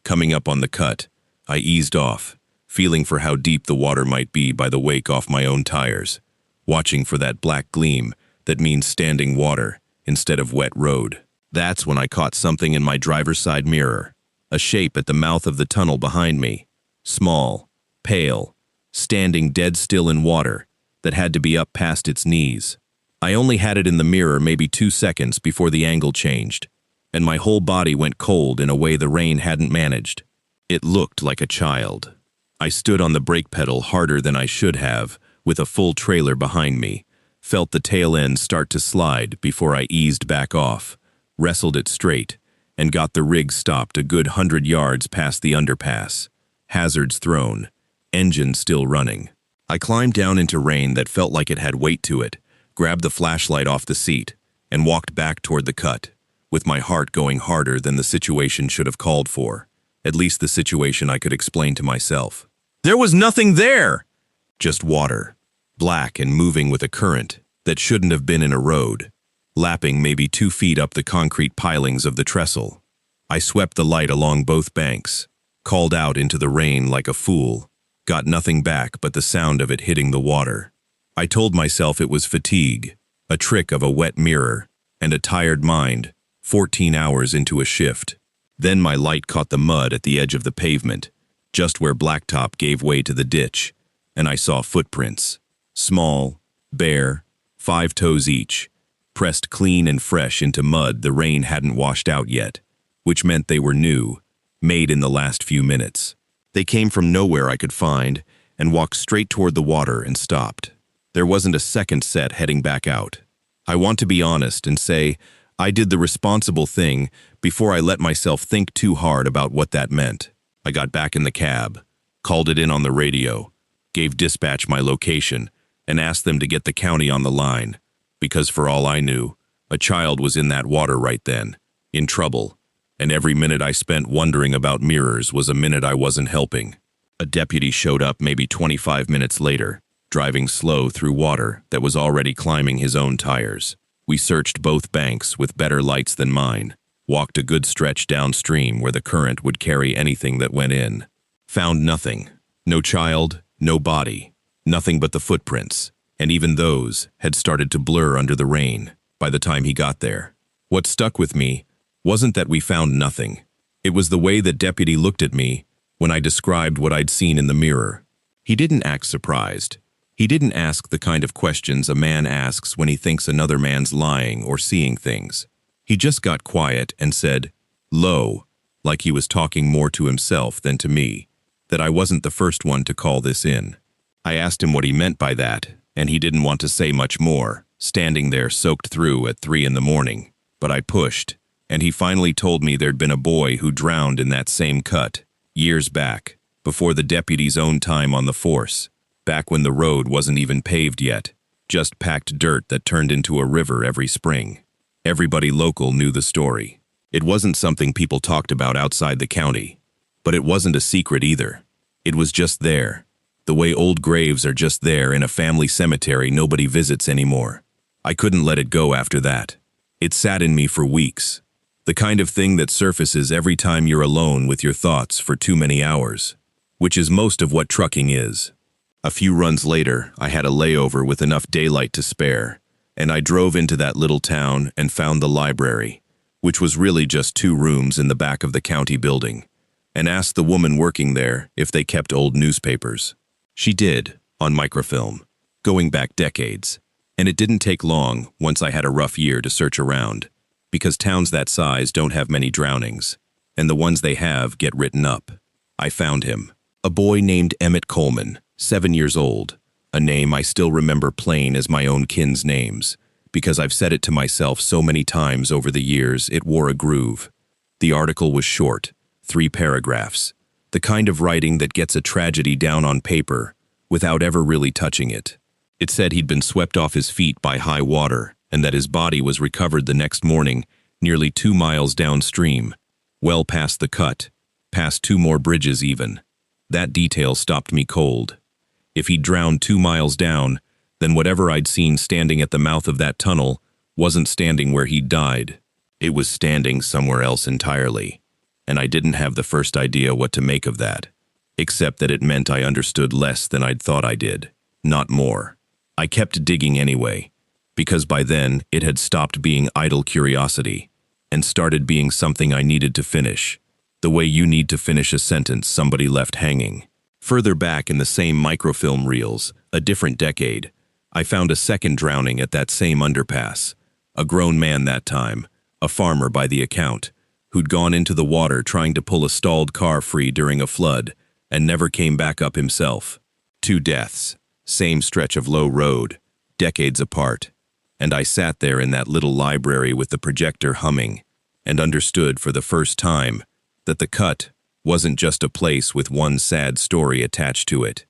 A: Coming up on the cut, I eased off, feeling for how deep the water might be by the wake off my own tires, watching for that black gleam that means standing water instead of wet road. That's when I caught something in my driver's side mirror, a shape at the mouth of the tunnel behind me, small, pale, standing dead still in water that had to be up past its knees. I only had it in the mirror maybe 2 seconds before the angle changed, and my whole body went cold in a way the rain hadn't managed. It looked like a child. I stood on the brake pedal harder than I should have, with a full trailer behind me, felt the tail end start to slide before I eased back off, wrestled it straight, and got the rig stopped a good 100 yards past the underpass. Hazards thrown, engine still running. I climbed down into rain that felt like it had weight to it, grabbed the flashlight off the seat, and walked back toward the cut, with my heart going harder than the situation should have called for, at least the situation I could explain to myself. There was nothing there! Just water, black and moving with a current that shouldn't have been in a road, lapping maybe 2 feet up the concrete pilings of the trestle. I swept the light along both banks, called out into the rain like a fool, got nothing back but the sound of it hitting the water. I told myself it was fatigue, a trick of a wet mirror, and a tired mind, 14 hours into a shift. Then my light caught the mud at the edge of the pavement, just where blacktop gave way to the ditch, and I saw footprints. Small, bare, 5 toes each, pressed clean and fresh into mud the rain hadn't washed out yet, which meant they were new, made in the last few minutes. They came from nowhere I could find and walked straight toward the water and stopped. There wasn't a second set heading back out. I want to be honest and say I did the responsible thing before I let myself think too hard about what that meant. I got back in the cab, called it in on the radio, gave dispatch my location, and asked them to get the county on the line, because for all I knew, a child was in that water right then, in trouble, and every minute I spent wondering about mirrors was a minute I wasn't helping. A deputy showed up maybe 25 minutes later, driving slow through water that was already climbing his own tires. We searched both banks with better lights than mine, walked a good stretch downstream where the current would carry anything that went in. Found nothing. No child, no body, nothing but the footprints. and even those had started to blur under the rain by the time he got there. What stuck with me wasn't that we found nothing. It was the way that Deputy looked at me when I described what I'd seen in the mirror. He didn't act surprised. He didn't ask the kind of questions a man asks when he thinks another man's lying or seeing things. He just got quiet and said, "Lo," like he was talking more to himself than to me, that I wasn't the first one to call this in. I asked him what he meant by that, and he didn't want to say much more, standing there soaked through at 3 in the morning. But I pushed, and he finally told me there'd been a boy who drowned in that same cut, years back, before the deputy's own time on the force, back when the road wasn't even paved yet, just packed dirt that turned into a river every spring. Everybody local knew the story. It wasn't something people talked about outside the county, but it wasn't a secret either. It was just there, the way old graves are just there in a family cemetery nobody visits anymore. I couldn't let it go after that. It sat in me for weeks. The kind of thing that surfaces every time you're alone with your thoughts for too many hours, which is most of what trucking is. A few runs later, I had a layover with enough daylight to spare, and I drove into that little town and found the library, which was really just 2 rooms in the back of the county building, and asked the woman working there if they kept old newspapers. She did, on microfilm, going back decades, and it didn't take long once I had a rough year to search around, because towns that size don't have many drownings, and the ones they have get written up. I found him, a boy named Emmett Coleman, 7 years old, a name I still remember plain as my own kin's names, because I've said it to myself so many times over the years it wore a groove. The article was short, 3 paragraphs, the kind of writing that gets a tragedy down on paper without ever really touching it. It said he'd been swept off his feet by high water and that his body was recovered the next morning nearly 2 miles downstream, well past the cut, past 2 more bridges even. That detail stopped me cold. If he'd drowned 2 miles down, then whatever I'd seen standing at the mouth of that tunnel wasn't standing where he'd died. It was standing somewhere else entirely, and I didn't have the first idea what to make of that, except that it meant I understood less than I'd thought I did, not more. I kept digging anyway, because by then it had stopped being idle curiosity and started being something I needed to finish, the way you need to finish a sentence somebody left hanging. Further back in the same microfilm reels, a different decade, I found a second drowning at that same underpass, a grown man that time, a farmer by the account, who'd gone into the water trying to pull a stalled car free during a flood and never came back up himself. 2 deaths, same stretch of low road, decades apart, and I sat there in that little library with the projector humming and understood for the first time that the cut wasn't just a place with one sad story attached to it.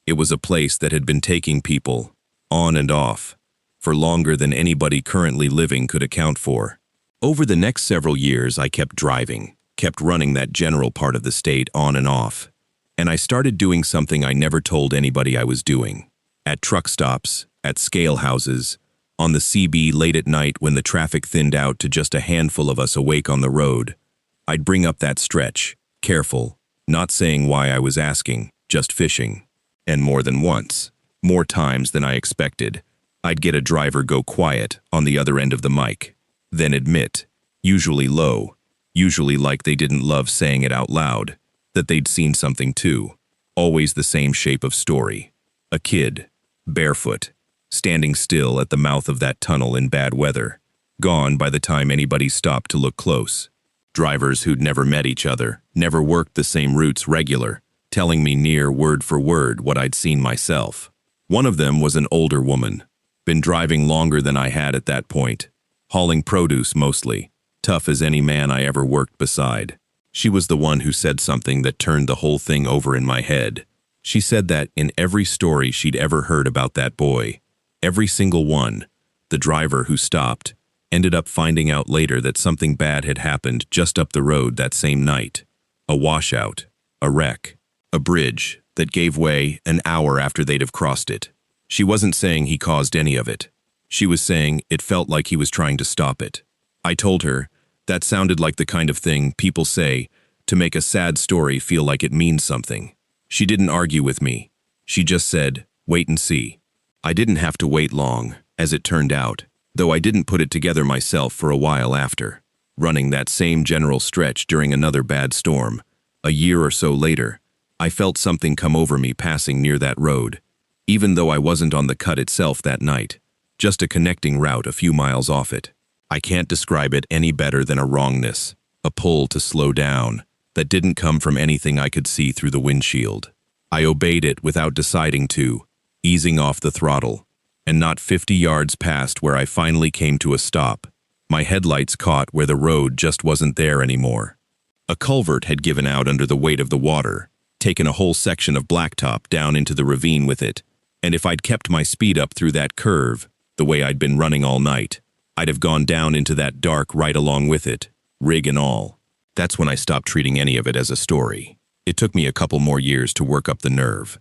A: It was a place that had been taking people, on and off, for longer than anybody currently living could account for. Over the next several years, I kept driving, kept running that general part of the state on and off, and I started doing something I never told anybody I was doing. At truck stops, at scale houses, on the CB late at night when the traffic thinned out to just a handful of us awake on the road, I'd bring up that stretch, careful, not saying why I was asking, just fishing. And more than once, more times than I expected, I'd get a driver go quiet on the other end of the mic, then admit, usually low, usually like they didn't love saying it out loud, that they'd seen something too. Always the same shape of story. A kid, barefoot, standing still at the mouth of that tunnel in bad weather, gone by the time anybody stopped to look close. Drivers who'd never met each other, never worked the same routes regular, telling me near word for word what I'd seen myself. One of them was an older woman, been driving longer than I had at that point, hauling produce mostly, tough as any man I ever worked beside. She was the one who said something that turned the whole thing over in my head. She said that in every story she'd ever heard about that boy, every single one, the driver who stopped ended up finding out later that something bad had happened just up the road that same night. A washout, a wreck, a bridge that gave way an hour after they'd have crossed it. She wasn't saying he caused any of it. She was saying it felt like he was trying to stop it. I told her that sounded like the kind of thing people say to make a sad story feel like it means something. She didn't argue with me. She just said, "Wait and see." I didn't have to wait long, as it turned out, though I didn't put it together myself for a while after. Running that same general stretch during another bad storm, a year or so later, I felt something come over me passing near that road, even though I wasn't on the cut itself that night, just a connecting route a few miles off it. I can't describe it any better than a wrongness, a pull to slow down, that didn't come from anything I could see through the windshield. I obeyed it without deciding to, easing off the throttle, and not 50 yards past where I finally came to a stop, my headlights caught where the road just wasn't there anymore. A culvert had given out under the weight of the water, taken a whole section of blacktop down into the ravine with it, and if I'd kept my speed up through that curve, the way I'd been running all night, I'd have gone down into that dark right along with it, rig and all. That's when I stopped treating any of it as a story. It took me a couple more years to work up the nerve,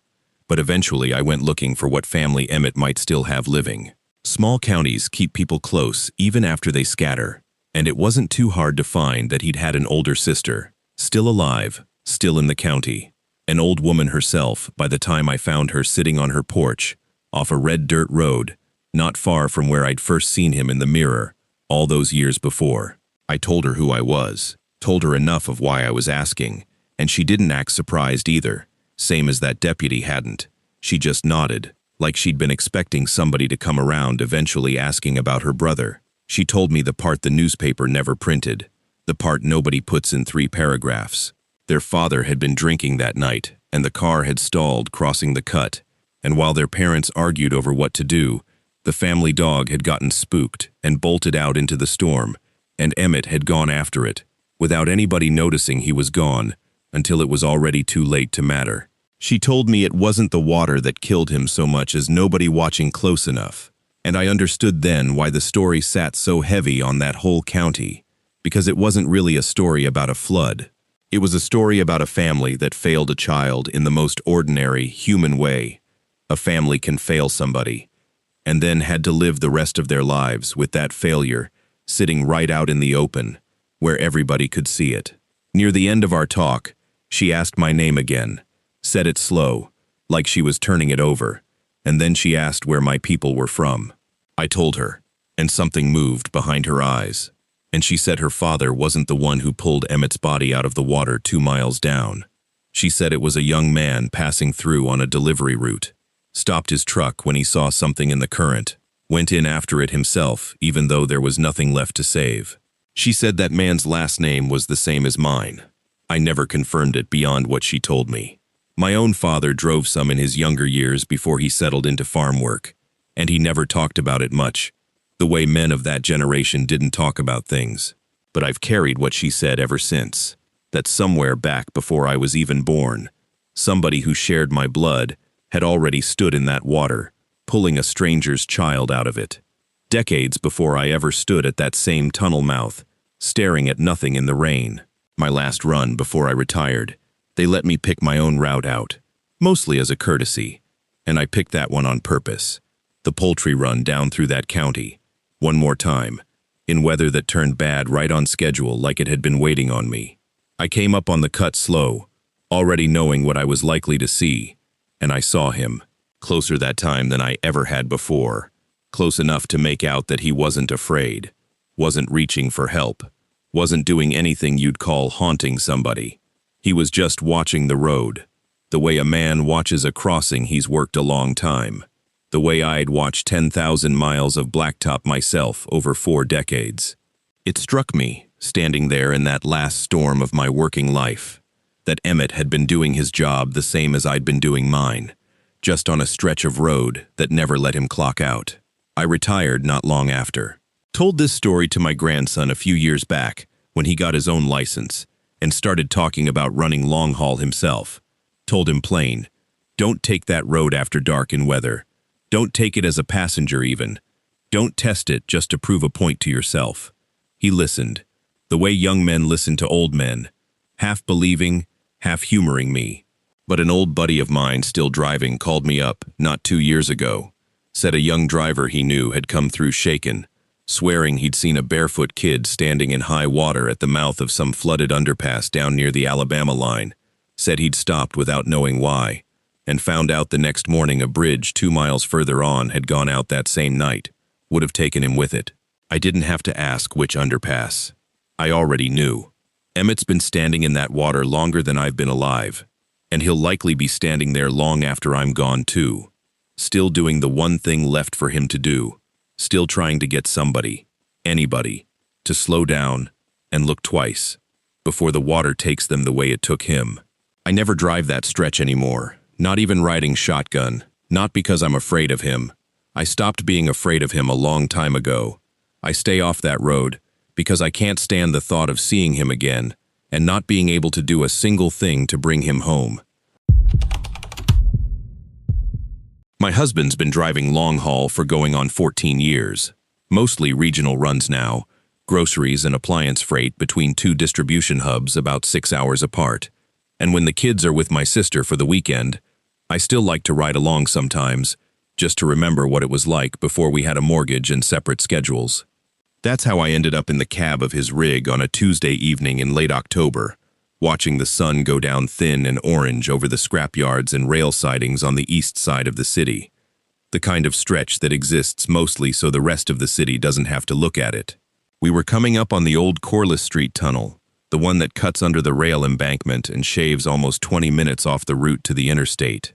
A: but eventually I went looking for what family Emmett might still have living. Small counties keep people close even after they scatter, and it wasn't too hard to find that he'd had an older sister, still alive, still in the county, an old woman herself by the time I found her sitting on her porch, off a red dirt road, not far from where I'd first seen him in the mirror, all those years before. I told her who I was, told her enough of why I was asking, and she didn't act surprised either, same as that deputy hadn't. She just nodded, like she'd been expecting somebody to come around eventually asking about her brother. She told me the part the newspaper never printed, the part nobody puts in 3 paragraphs. Their father had been drinking that night, and the car had stalled crossing the cut, and while their parents argued over what to do, the family dog had gotten spooked and bolted out into the storm, and Emmett had gone after it, without anybody noticing he was gone, until it was already too late to matter. She told me it wasn't the water that killed him so much as nobody watching close enough, and I understood then why the story sat so heavy on that whole county, because it wasn't really a story about a flood. It was a story about a family that failed a child in the most ordinary, human way. A family can fail somebody, and then had to live the rest of their lives with that failure sitting right out in the open, where everybody could see it. Near the end of our talk, she asked my name again, said it slow, like she was turning it over, and then she asked where my people were from. I told her, and something moved behind her eyes, and she said her father wasn't the one who pulled Emmett's body out of the water 2 miles down. She said it was a young man passing through on a delivery route, stopped his truck when he saw something in the current, went in after it himself even though there was nothing left to save. She said that man's last name was the same as mine. I never confirmed it beyond what she told me. My own father drove some in his younger years before he settled into farm work, and he never talked about it much, the way men of that generation didn't talk about things. But I've carried what she said ever since, that somewhere back before I was even born, somebody who shared my blood had already stood in that water, pulling a stranger's child out of it. Decades before I ever stood at that same tunnel mouth, staring at nothing in the rain. My last run before I retired, they let me pick my own route out, mostly as a courtesy, and I picked that one on purpose. The poultry run down through that county, one more time, in weather that turned bad right on schedule like it had been waiting on me. I came up on the cut slow, already knowing what I was likely to see, and I saw him, closer that time than I ever had before, close enough to make out that he wasn't afraid, wasn't reaching for help, wasn't doing anything you'd call haunting somebody. He was just watching the road, the way a man watches a crossing he's worked a long time, the way I'd watched 10,000 miles of blacktop myself over 4 decades. It struck me, standing there in that last storm of my working life, that Emmett had been doing his job the same as I'd been doing mine, just on a stretch of road that never let him clock out. I retired not long after. Told this story to my grandson a few years back when he got his own license and started talking about running long haul himself. Told him plain, don't take that road after dark in weather. Don't take it as a passenger even. Don't test it just to prove a point to yourself. He listened, the way young men listen to old men, half believing, half humoring me. But an old buddy of mine still driving called me up not 2 years ago, said a young driver he knew had come through shaken, swearing he'd seen a barefoot kid standing in high water at the mouth of some flooded underpass down near the Alabama line, said he'd stopped without knowing why, and found out the next morning a bridge 2 miles further on had gone out that same night, would have taken him with it. I didn't have to ask which underpass. I already knew. Emmett's been standing in that water longer than I've been alive, and he'll likely be standing there long after I'm gone too. Still doing the one thing left for him to do. Still trying to get somebody, anybody, to slow down and look twice before the water takes them the way it took him. I never drive that stretch anymore, not even riding shotgun, not because I'm afraid of him. I stopped being afraid of him a long time ago. I stay off that road because I can't stand the thought of seeing him again and not being able to do a single thing to bring him home. My husband's been driving long haul for going on 14 years, mostly regional runs now, groceries and appliance freight between 2 distribution hubs about 6 hours apart. And when the kids are with my sister for the weekend, I still like to ride along sometimes, just to remember what it was like before we had a mortgage and separate schedules. That's how I ended up in the cab of his rig on a Tuesday evening in late October, watching the sun go down thin and orange over the scrapyards and rail sidings on the east side of the city, the kind of stretch that exists mostly so the rest of the city doesn't have to look at it. We were coming up on the old Corliss Street tunnel, the one that cuts under the rail embankment and shaves almost 20 minutes off the route to the interstate.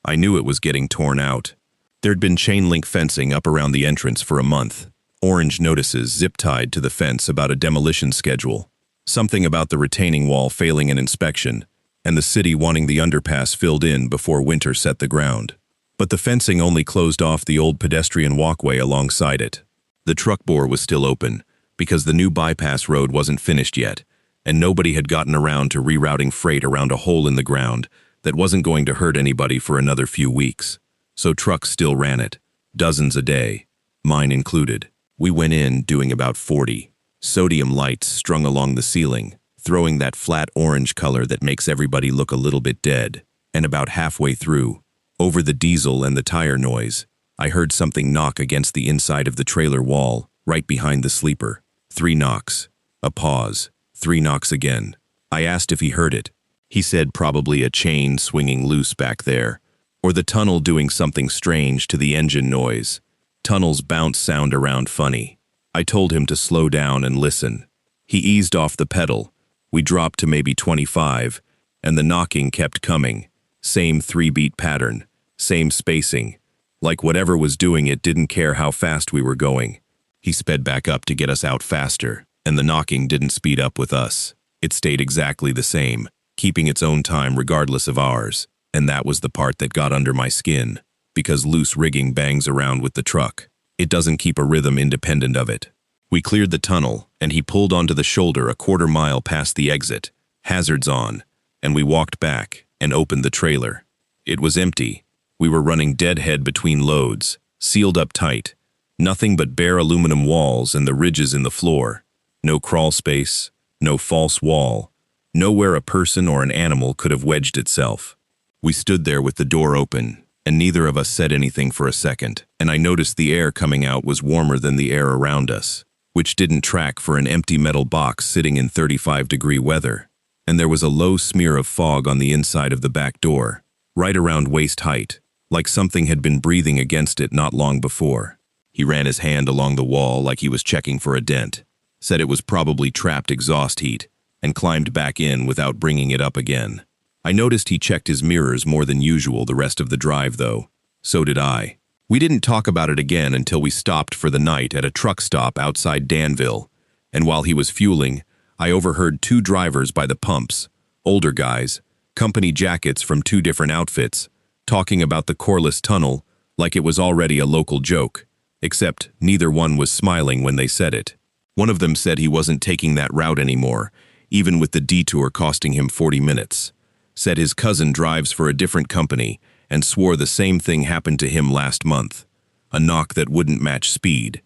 A: I knew it was getting torn out. There'd been chain-link fencing up around the entrance for a month, orange notices zip-tied to the fence about a demolition schedule, something about the retaining wall failing an inspection, and the city wanting the underpass filled in before winter set the ground. But the fencing only closed off the old pedestrian walkway alongside it. The truck bore was still open, because the new bypass road wasn't finished yet, and nobody had gotten around to rerouting freight around a hole in the ground that wasn't going to hurt anybody for another few weeks. So trucks still ran it, dozens a day, mine included. We went in doing about 40. Sodium lights strung along the ceiling, throwing that flat orange color that makes everybody look a little bit dead. And about halfway through, over the diesel and the tire noise, I heard something knock against the inside of the trailer wall, right behind the sleeper. 3 knocks. A pause. 3 knocks again. I asked if he heard it. He said probably a chain swinging loose back there, or the tunnel doing something strange to the engine noise. Tunnels bounce sound around funny. I told him to slow down and listen. He eased off the pedal. We dropped to maybe 25, and the knocking kept coming. Same 3-beat pattern, same spacing. Like whatever was doing it didn't care how fast we were going. He sped back up to get us out faster, and the knocking didn't speed up with us. It stayed exactly the same, keeping its own time regardless of ours, and that was the part that got under my skin, because loose rigging bangs around with the truck. It doesn't keep a rhythm independent of it. We cleared the tunnel, and he pulled onto the shoulder a quarter mile past the exit, hazards on, and we walked back and opened the trailer. It was empty. We were running deadhead between loads, sealed up tight. Nothing but bare aluminum walls and the ridges in the floor. No crawl space, no false wall. Nowhere a person or an animal could have wedged itself. We stood there with the door open, and neither of us said anything for a second, and I noticed the air coming out was warmer than the air around us, which didn't track for an empty metal box sitting in 35-degree weather. And there was a low smear of fog on the inside of the back door, right around waist height, like something had been breathing against it not long before. He ran his hand along the wall like he was checking for a dent, said it was probably trapped exhaust heat, and climbed back in without bringing it up again. I noticed he checked his mirrors more than usual the rest of the drive, though. So did I. We didn't talk about it again until we stopped for the night at a truck stop outside Danville, and while he was fueling, I overheard 2 drivers by the pumps, older guys, company jackets from 2 different outfits, talking about the Corliss Tunnel like it was already a local joke, except neither one was smiling when they said it. One of them said he wasn't taking that route anymore, even with the detour costing him 40 minutes. Said his cousin drives for a different company and swore the same thing happened to him last month, a knock that wouldn't match speed,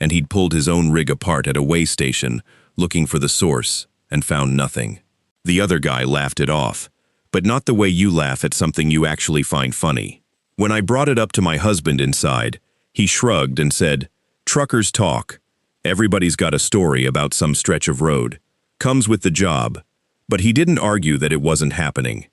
A: and he'd pulled his own rig apart at a way station looking for the source and found nothing. The other guy laughed it off, but not the way you laugh at something you actually find funny. When I brought it up to my husband inside, he shrugged and said, "Truckers talk. Everybody's got a story about some stretch of road. Comes with the job." But he didn't argue that it wasn't happening.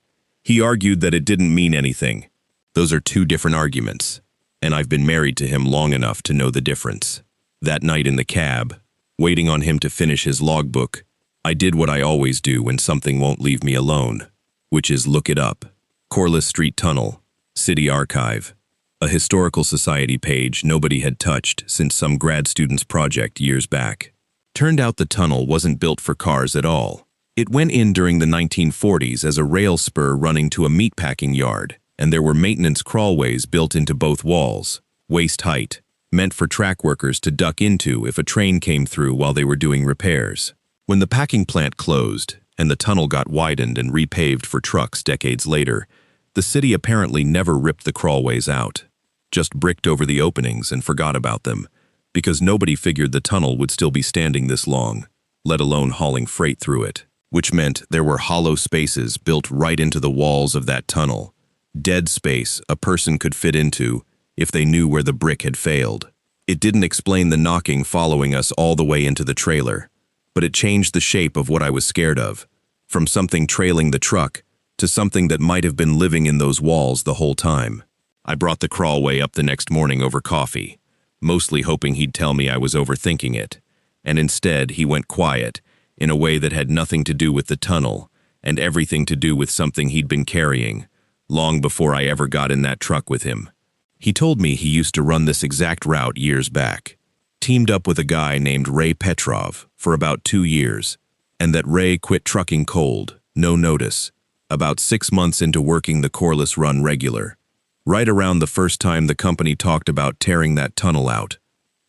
A: He argued that it didn't mean anything. Those are two different arguments, and I've been married to him long enough to know the difference. That night in the cab, waiting on him to finish his logbook, I did what I always do when something won't leave me alone, which is look it up. Corliss Street Tunnel, City Archive. A historical society page nobody had touched since some grad student's project years back. Turned out the tunnel wasn't built for cars at all. It went in during the 1940s as a rail spur running to a meatpacking yard, and there were maintenance crawlways built into both walls, waist height, meant for track workers to duck into if a train came through while they were doing repairs. When the packing plant closed and the tunnel got widened and repaved for trucks decades later, the city apparently never ripped the crawlways out, just bricked over the openings and forgot about them, because nobody figured the tunnel would still be standing this long, let alone hauling freight through it, which meant there were hollow spaces built right into the walls of that tunnel, dead space a person could fit into if they knew where the brick had failed. It didn't explain the knocking following us all the way into the trailer, but it changed the shape of what I was scared of, from something trailing the truck to something that might have been living in those walls the whole time. I brought the crawlway up the next morning over coffee, mostly hoping he'd tell me I was overthinking it, and instead he went quiet in a way that had nothing to do with the tunnel and everything to do with something he'd been carrying, long before I ever got in that truck with him. He told me he used to run this exact route years back, teamed up with a guy named Ray Petrov for about 2 years, and that Ray quit trucking cold, no notice, about 6 months into working the Corliss run regular, right around the first time the company talked about tearing that tunnel out,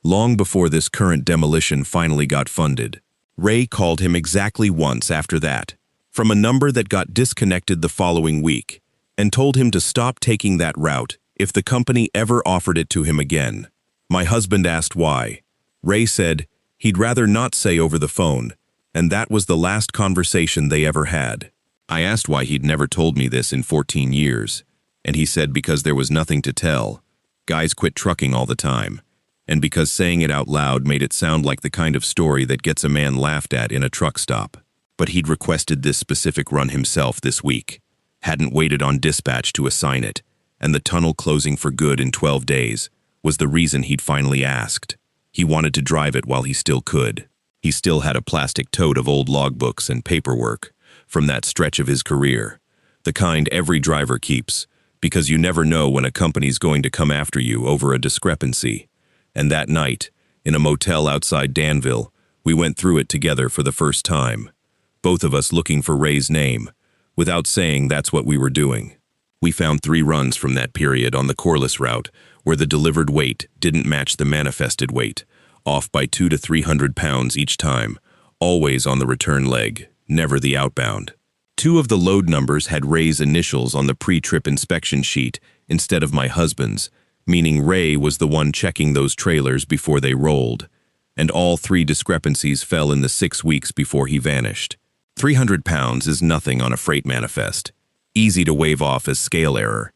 A: long before this current demolition finally got funded. Ray called him exactly once after that, from a number that got disconnected the following week, and told him to stop taking that route if the company ever offered it to him again. My husband asked why. Ray said he'd rather not say over the phone, and that was the last conversation they ever had. I asked why he'd never told me this in 14 years, and he said because there was nothing to tell. Guys quit trucking all the time, and because saying it out loud made it sound like the kind of story that gets a man laughed at in a truck stop. But he'd requested this specific run himself this week, hadn't waited on dispatch to assign it, and the tunnel closing for good in 12 days was the reason he'd finally asked. He wanted to drive it while he still could. He still had a plastic tote of old logbooks and paperwork from that stretch of his career, the kind every driver keeps, because you never know when a company's going to come after you over a discrepancy. And that night, in a motel outside Danville, we went through it together for the first time, both of us looking for Ray's name, without saying that's what we were doing. We found 3 runs from that period on the Corliss route where the delivered weight didn't match the manifested weight, off by 200 to 300 pounds each time, always on the return leg, never the outbound. 2 of the load numbers had Ray's initials on the pre-trip inspection sheet instead of my husband's, meaning Ray was the one checking those trailers before they rolled, and all 3 discrepancies fell in the 6 weeks before he vanished. 300 pounds is nothing on a freight manifest, easy to wave off as scale error,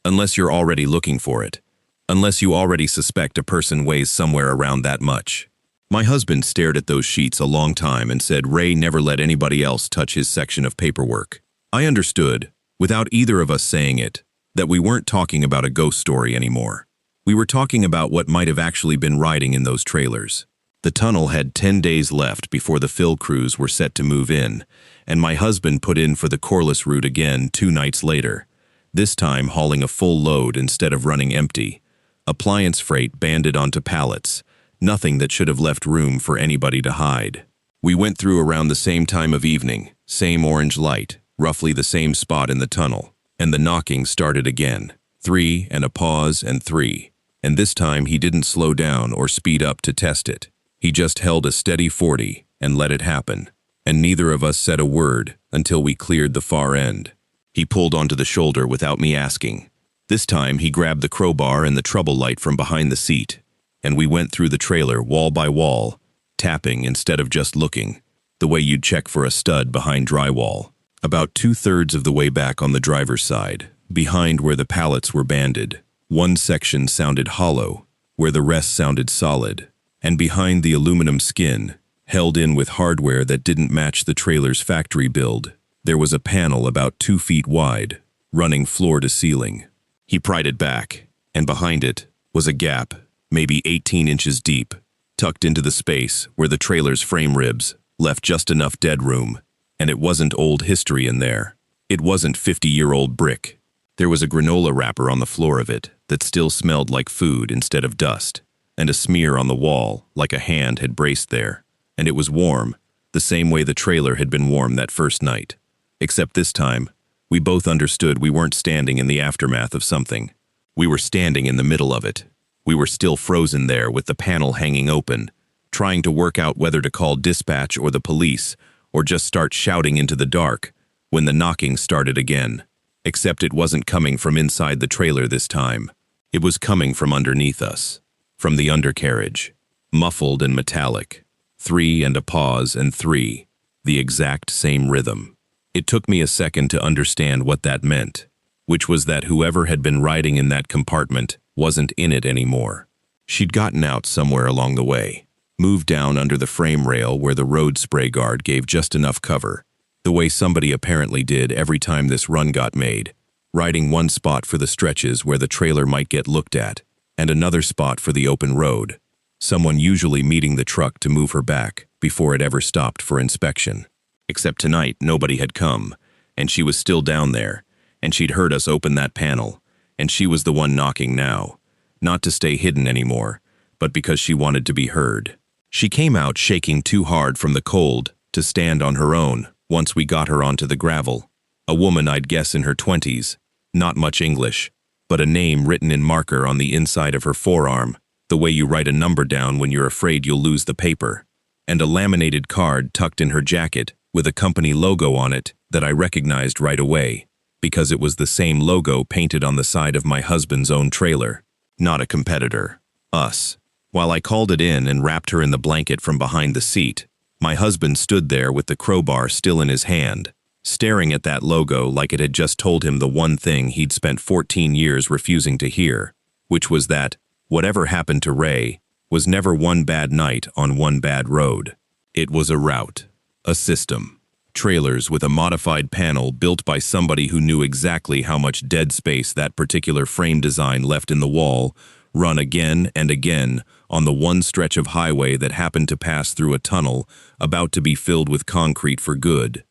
A: unless you're already looking for it, unless you already suspect a person weighs somewhere around that much. My husband stared at those sheets a long time and said Ray never let anybody else touch his section of paperwork. I understood, without either of us saying it, that we weren't talking about a ghost story anymore. We were talking about what might have actually been riding in those trailers. The tunnel had 10 days left before the fill crews were set to move in, and my husband put in for the Corliss route again 2 nights later, this time hauling a full load instead of running empty. Appliance freight banded onto pallets, nothing that should have left room for anybody to hide. We went through around the same time of evening, same orange light, roughly the same spot in the tunnel, and the knocking started again. 3 and a pause and 3. And this time he didn't slow down or speed up to test it. He just held a steady 40 and let it happen. And neither of us said a word until we cleared the far end. He pulled onto the shoulder without me asking. This time he grabbed the crowbar and the trouble light from behind the seat, and we went through the trailer wall by wall, tapping instead of just looking, the way you'd check for a stud behind drywall. About 2/3 of the way back on the driver's side, behind where the pallets were banded, one section sounded hollow, where the rest sounded solid, and behind the aluminum skin, held in with hardware that didn't match the trailer's factory build, there was a panel about 2 feet wide, running floor to ceiling. He pried it back, and behind it was a gap, maybe 18 inches deep, tucked into the space where the trailer's frame ribs left just enough dead room. And it wasn't old history in there. It wasn't 50-year-old brick. There was a granola wrapper on the floor of it that still smelled like food instead of dust, and a smear on the wall like a hand had braced there. And it was warm, the same way the trailer had been warm that first night. Except this time, we both understood we weren't standing in the aftermath of something. We were standing in the middle of it. We were still frozen there with the panel hanging open, trying to work out whether to call dispatch or the police, or just start shouting into the dark, when the knocking started again. Except it wasn't coming from inside the trailer this time. It was coming from underneath us, from the undercarriage, muffled and metallic. 3 and a pause and 3, the exact same rhythm. It took me a second to understand what that meant, which was that whoever had been riding in that compartment wasn't in it anymore. She'd gotten out somewhere along the way, moved down under the frame rail where the road spray guard gave just enough cover, the way somebody apparently did every time this run got made, riding one spot for the stretches where the trailer might get looked at, and another spot for the open road, someone usually meeting the truck to move her back before it ever stopped for inspection. Except tonight nobody had come, and she was still down there, and she'd heard us open that panel, and she was the one knocking now, not to stay hidden anymore, but because she wanted to be heard. She came out shaking too hard from the cold to stand on her own once we got her onto the gravel. A woman I'd guess in her 20s, not much English, but a name written in marker on the inside of her forearm, the way you write a number down when you're afraid you'll lose the paper, and a laminated card tucked in her jacket with a company logo on it that I recognized right away, because it was the same logo painted on the side of my husband's own trailer. Not a competitor. Us. While I called it in and wrapped her in the blanket from behind the seat, my husband stood there with the crowbar still in his hand, staring at that logo like it had just told him the one thing he'd spent 14 years refusing to hear, which was that whatever happened to Ray was never one bad night on one bad road. It was a route, a system. Trailers with a modified panel built by somebody who knew exactly how much dead space that particular frame design left in the wall, run again and again on the one stretch of highway that happened to pass through a tunnel about to be filled with concrete for good,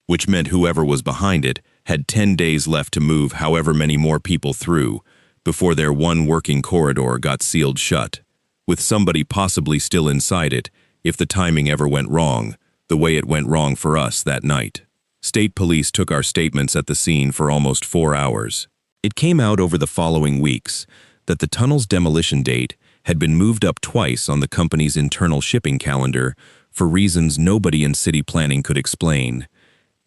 A: which meant whoever was behind it had 10 days left to move however many more people through before their one working corridor got sealed shut, with somebody possibly still inside it if the timing ever went wrong, the way it went wrong for us that night. State police took our statements at the scene for almost 4 hours. It came out over the following weeks that the tunnel's demolition date had been moved up twice on the company's internal shipping calendar for reasons nobody in city planning could explain,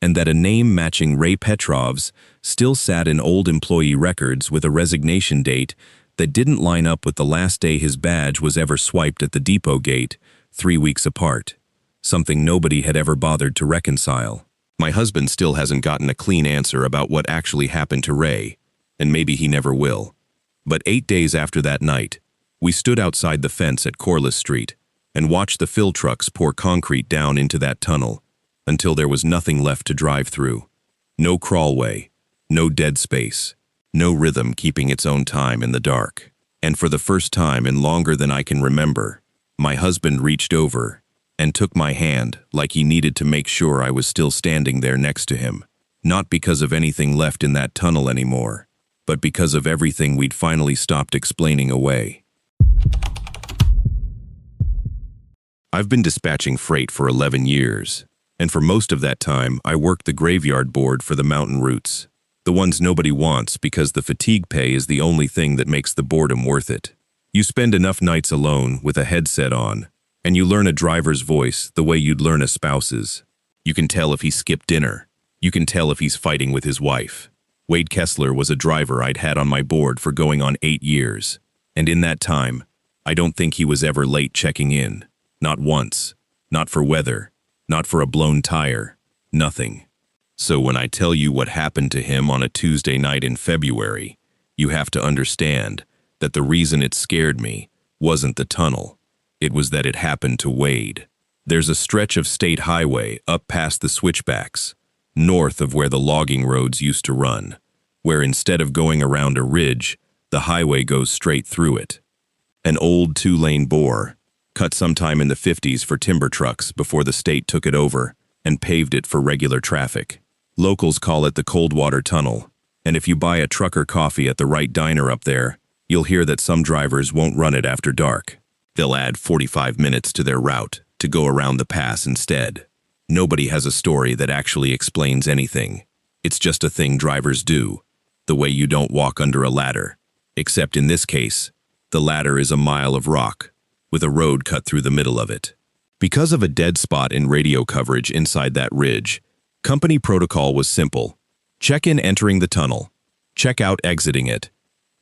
A: and that a name matching Ray Petrov's still sat in old employee records with a resignation date that didn't line up with the last day his badge was ever swiped at the depot gate, 3 weeks apart, something nobody had ever bothered to reconcile. My husband still hasn't gotten a clean answer about what actually happened to Ray, and maybe he never will. But 8 days after that night, we stood outside the fence at Corliss Street and watched the fill trucks pour concrete down into that tunnel until there was nothing left to drive through. No crawlway, no dead space, no rhythm keeping its own time in the dark. And for the first time in longer than I can remember, my husband reached over and took my hand like he needed to make sure I was still standing there next to him, not because of anything left in that tunnel anymore, but because of everything we'd finally stopped explaining away. I've been dispatching freight for 11 years, and for most of that time I worked the graveyard board for the mountain routes, the ones nobody wants because the fatigue pay is the only thing that makes the boredom worth it. You spend enough nights alone with a headset on, and you learn a driver's voice the way you'd learn a spouse's. You can tell if he skipped dinner. You can tell if he's fighting with his wife. Wade Kessler was a driver I'd had on my board for going on 8 years, and in that time, I don't think he was ever late checking in. Not once. Not for weather. Not for a blown tire. Nothing. So when I tell you what happened to him on a Tuesday night in February, you have to understand that the reason it scared me wasn't the tunnel. It was that it happened to Wade. There's a stretch of state highway up past the switchbacks, north of where the logging roads used to run, where instead of going around a ridge, the highway goes straight through it. An old 2-lane bore, cut sometime in the 50s for timber trucks before the state took it over and paved it for regular traffic. Locals call it the Coldwater Tunnel, and if you buy a trucker coffee at the right diner up there, you'll hear that some drivers won't run it after dark. They'll add 45 minutes to their route to go around the pass instead. Nobody has a story that actually explains anything. It's just a thing drivers do, the way you don't walk under a ladder. Except in this case, the ladder is a mile of rock, with a road cut through the middle of it. Because of a dead spot in radio coverage inside that ridge, company protocol was simple. Check in entering the tunnel, check out exiting it,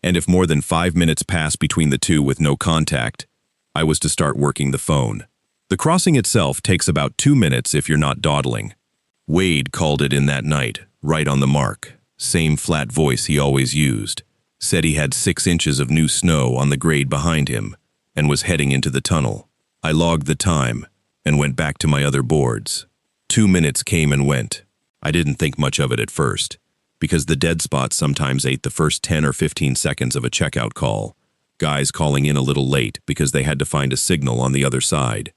A: and if more than 5 minutes passed between the two with no contact, I was to start working the phone. The crossing itself takes about 2 minutes if you're not dawdling. Wade called it in that night, right on the mark. Same flat voice he always used. Said he had 6 inches of new snow on the grade behind him and was heading into the tunnel. I logged the time and went back to my other boards. 2 minutes came and went. I didn't think much of it at first, because the dead spots sometimes ate the first 10 or 15 seconds of a checkout call. Guys calling in a little late because they had to find a signal on the other side.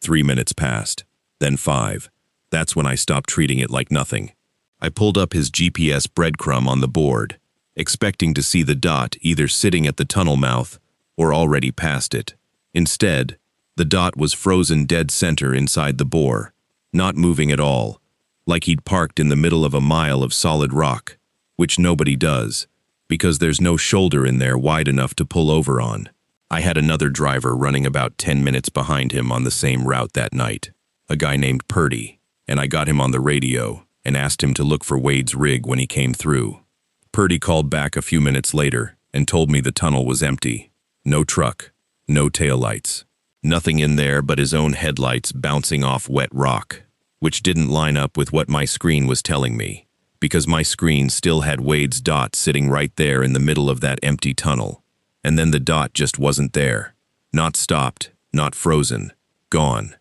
A: 3 minutes passed, then 5. That's when I stopped treating it like nothing. I pulled up his GPS breadcrumb on the board, expecting to see the dot either sitting at the tunnel mouth or already past it. Instead, the dot was frozen dead center inside the bore, not moving at all, like he'd parked in the middle of a mile of solid rock, which nobody does, because there's no shoulder in there wide enough to pull over on. I had another driver running about 10 minutes behind him on the same route that night, a guy named Purdy, and I got him on the radio and asked him to look for Wade's rig when he came through. Purdy called back a few minutes later and told me the tunnel was empty. No truck, no taillights. Nothing in there but his own headlights bouncing off wet rock, which didn't line up with what my screen was telling me, because my screen still had Wade's dot sitting right there in the middle of that empty tunnel. And then the dot just wasn't there. Not stopped, not frozen, gone.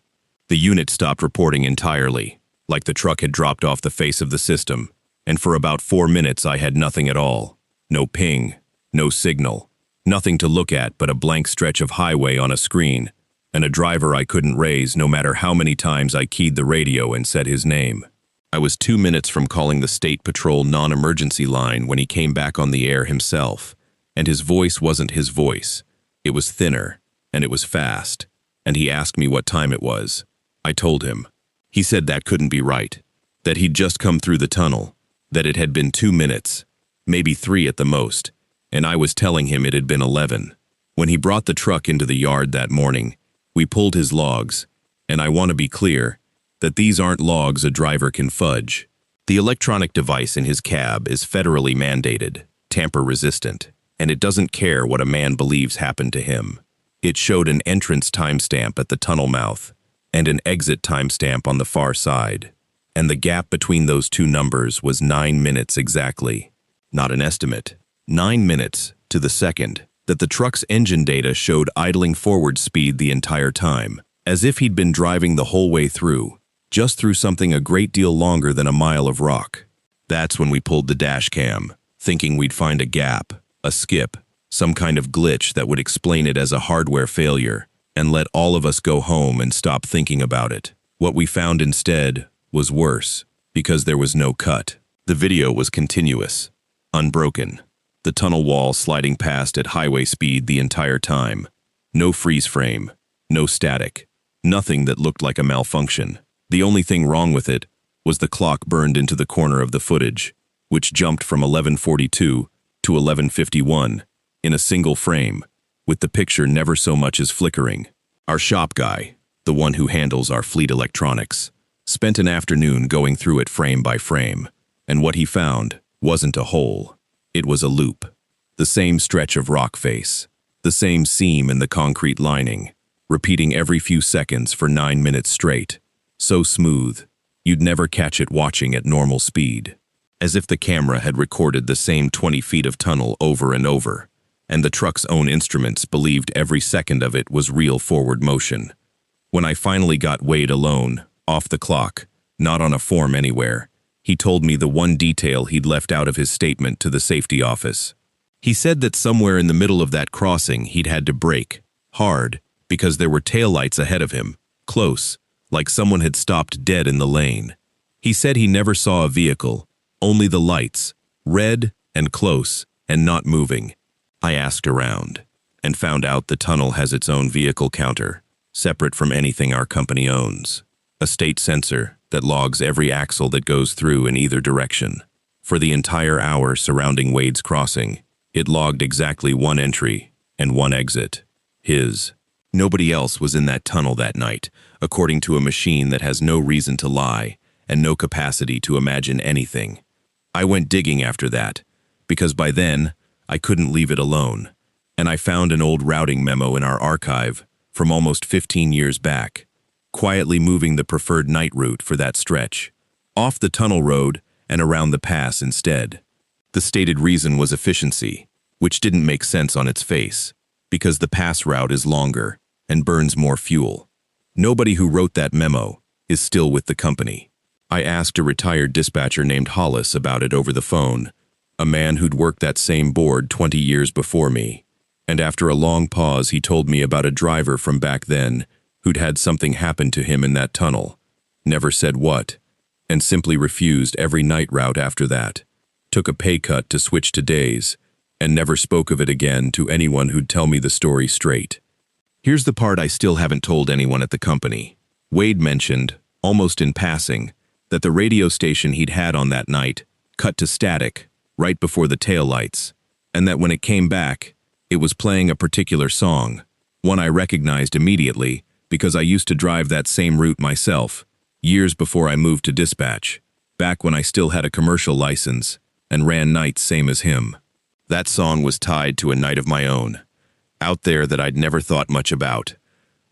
A: The unit stopped reporting entirely, like the truck had dropped off the face of the system, and for about 4 minutes I had nothing at all. No ping, no signal, nothing to look at but a blank stretch of highway on a screen, and a driver I couldn't raise no matter how many times I keyed the radio and said his name. I was 2 minutes from calling the State Patrol non-emergency line when he came back on the air himself, and his voice wasn't his voice. It was thinner, and it was fast, and he asked me what time it was. I told him. He said that couldn't be right, that he'd just come through the tunnel, that it had been 2 minutes, maybe 3 at the most, and I was telling him it had been 11. When he brought the truck into the yard that morning, we pulled his logs, and I want to be clear that these aren't logs a driver can fudge. The electronic device in his cab is federally mandated, tamper-resistant, and it doesn't care what a man believes happened to him. It showed an entrance timestamp at the tunnel mouth and an exit timestamp on the far side, and the gap between those two numbers was 9 minutes exactly. Not an estimate. 9 minutes to the second that the truck's engine data showed idling forward speed the entire time, as if he'd been driving the whole way through, just through something a great deal longer than a mile of rock. That's when we pulled the dash cam, thinking we'd find a gap, a skip, some kind of glitch that would explain it as a hardware failure, and let all of us go home and stop thinking about it. What we found instead was worse, because there was no cut. The video was continuous, unbroken. The tunnel wall sliding past at highway speed the entire time. No freeze frame, no static, nothing that looked like a malfunction. The only thing wrong with it was the clock burned into the corner of the footage, which jumped from 11:42 to 11:51 in a single frame, with the picture never so much as flickering. Our shop guy, the one who handles our fleet electronics, spent an afternoon going through it frame by frame, and what he found wasn't a hole. It was a loop. The same stretch of rock face, the same seam in the concrete lining, repeating every few seconds for 9 minutes straight. So smooth, you'd never catch it watching at normal speed. As if the camera had recorded the same 20 feet of tunnel over and over, and the truck's own instruments believed every second of it was real forward motion. When I finally got Wade alone, off the clock, not on a form anywhere, He told me the one detail he'd left out of his statement to the safety office. He said that somewhere in the middle of that crossing he'd had to brake, hard, because there were taillights ahead of him, close, like someone had stopped dead in the lane. He said he never saw a vehicle, only the lights, red and close, and not moving. I asked around, and found out the tunnel has its own vehicle counter, separate from anything our company owns. A state sensor that logs every axle that goes through in either direction. For the entire hour surrounding Wade's crossing, it logged exactly one entry and one exit. His. Nobody else was in that tunnel that night, according to a machine that has no reason to lie and no capacity to imagine anything. I went digging after that, because by then, I couldn't leave it alone, and I found an old routing memo in our archive from almost 15 years back, quietly moving the preferred night route for that stretch, off the tunnel road and around the pass instead. The stated reason was efficiency, which didn't make sense on its face, because the pass route is longer and burns more fuel. Nobody who wrote that memo is still with the company. I asked a retired dispatcher named Hollis about it over the phone, a man who'd worked that same board 20 years before me, and after a long pause he told me about a driver from back then who'd had something happen to him in that tunnel, never said what, and simply refused every night route after that, took a pay cut to switch to days, and never spoke of it again to anyone who'd tell me the story straight. Here's the part I still haven't told anyone at the company. Wade mentioned, almost in passing, that the radio station he'd had on that night cut to static right before the taillights, and that when it came back, it was playing a particular song, one I recognized immediately because I used to drive that same route myself, years before I moved to dispatch, back when I still had a commercial license and ran nights same as him. That song was tied to a night of my own, out there that I'd never thought much about,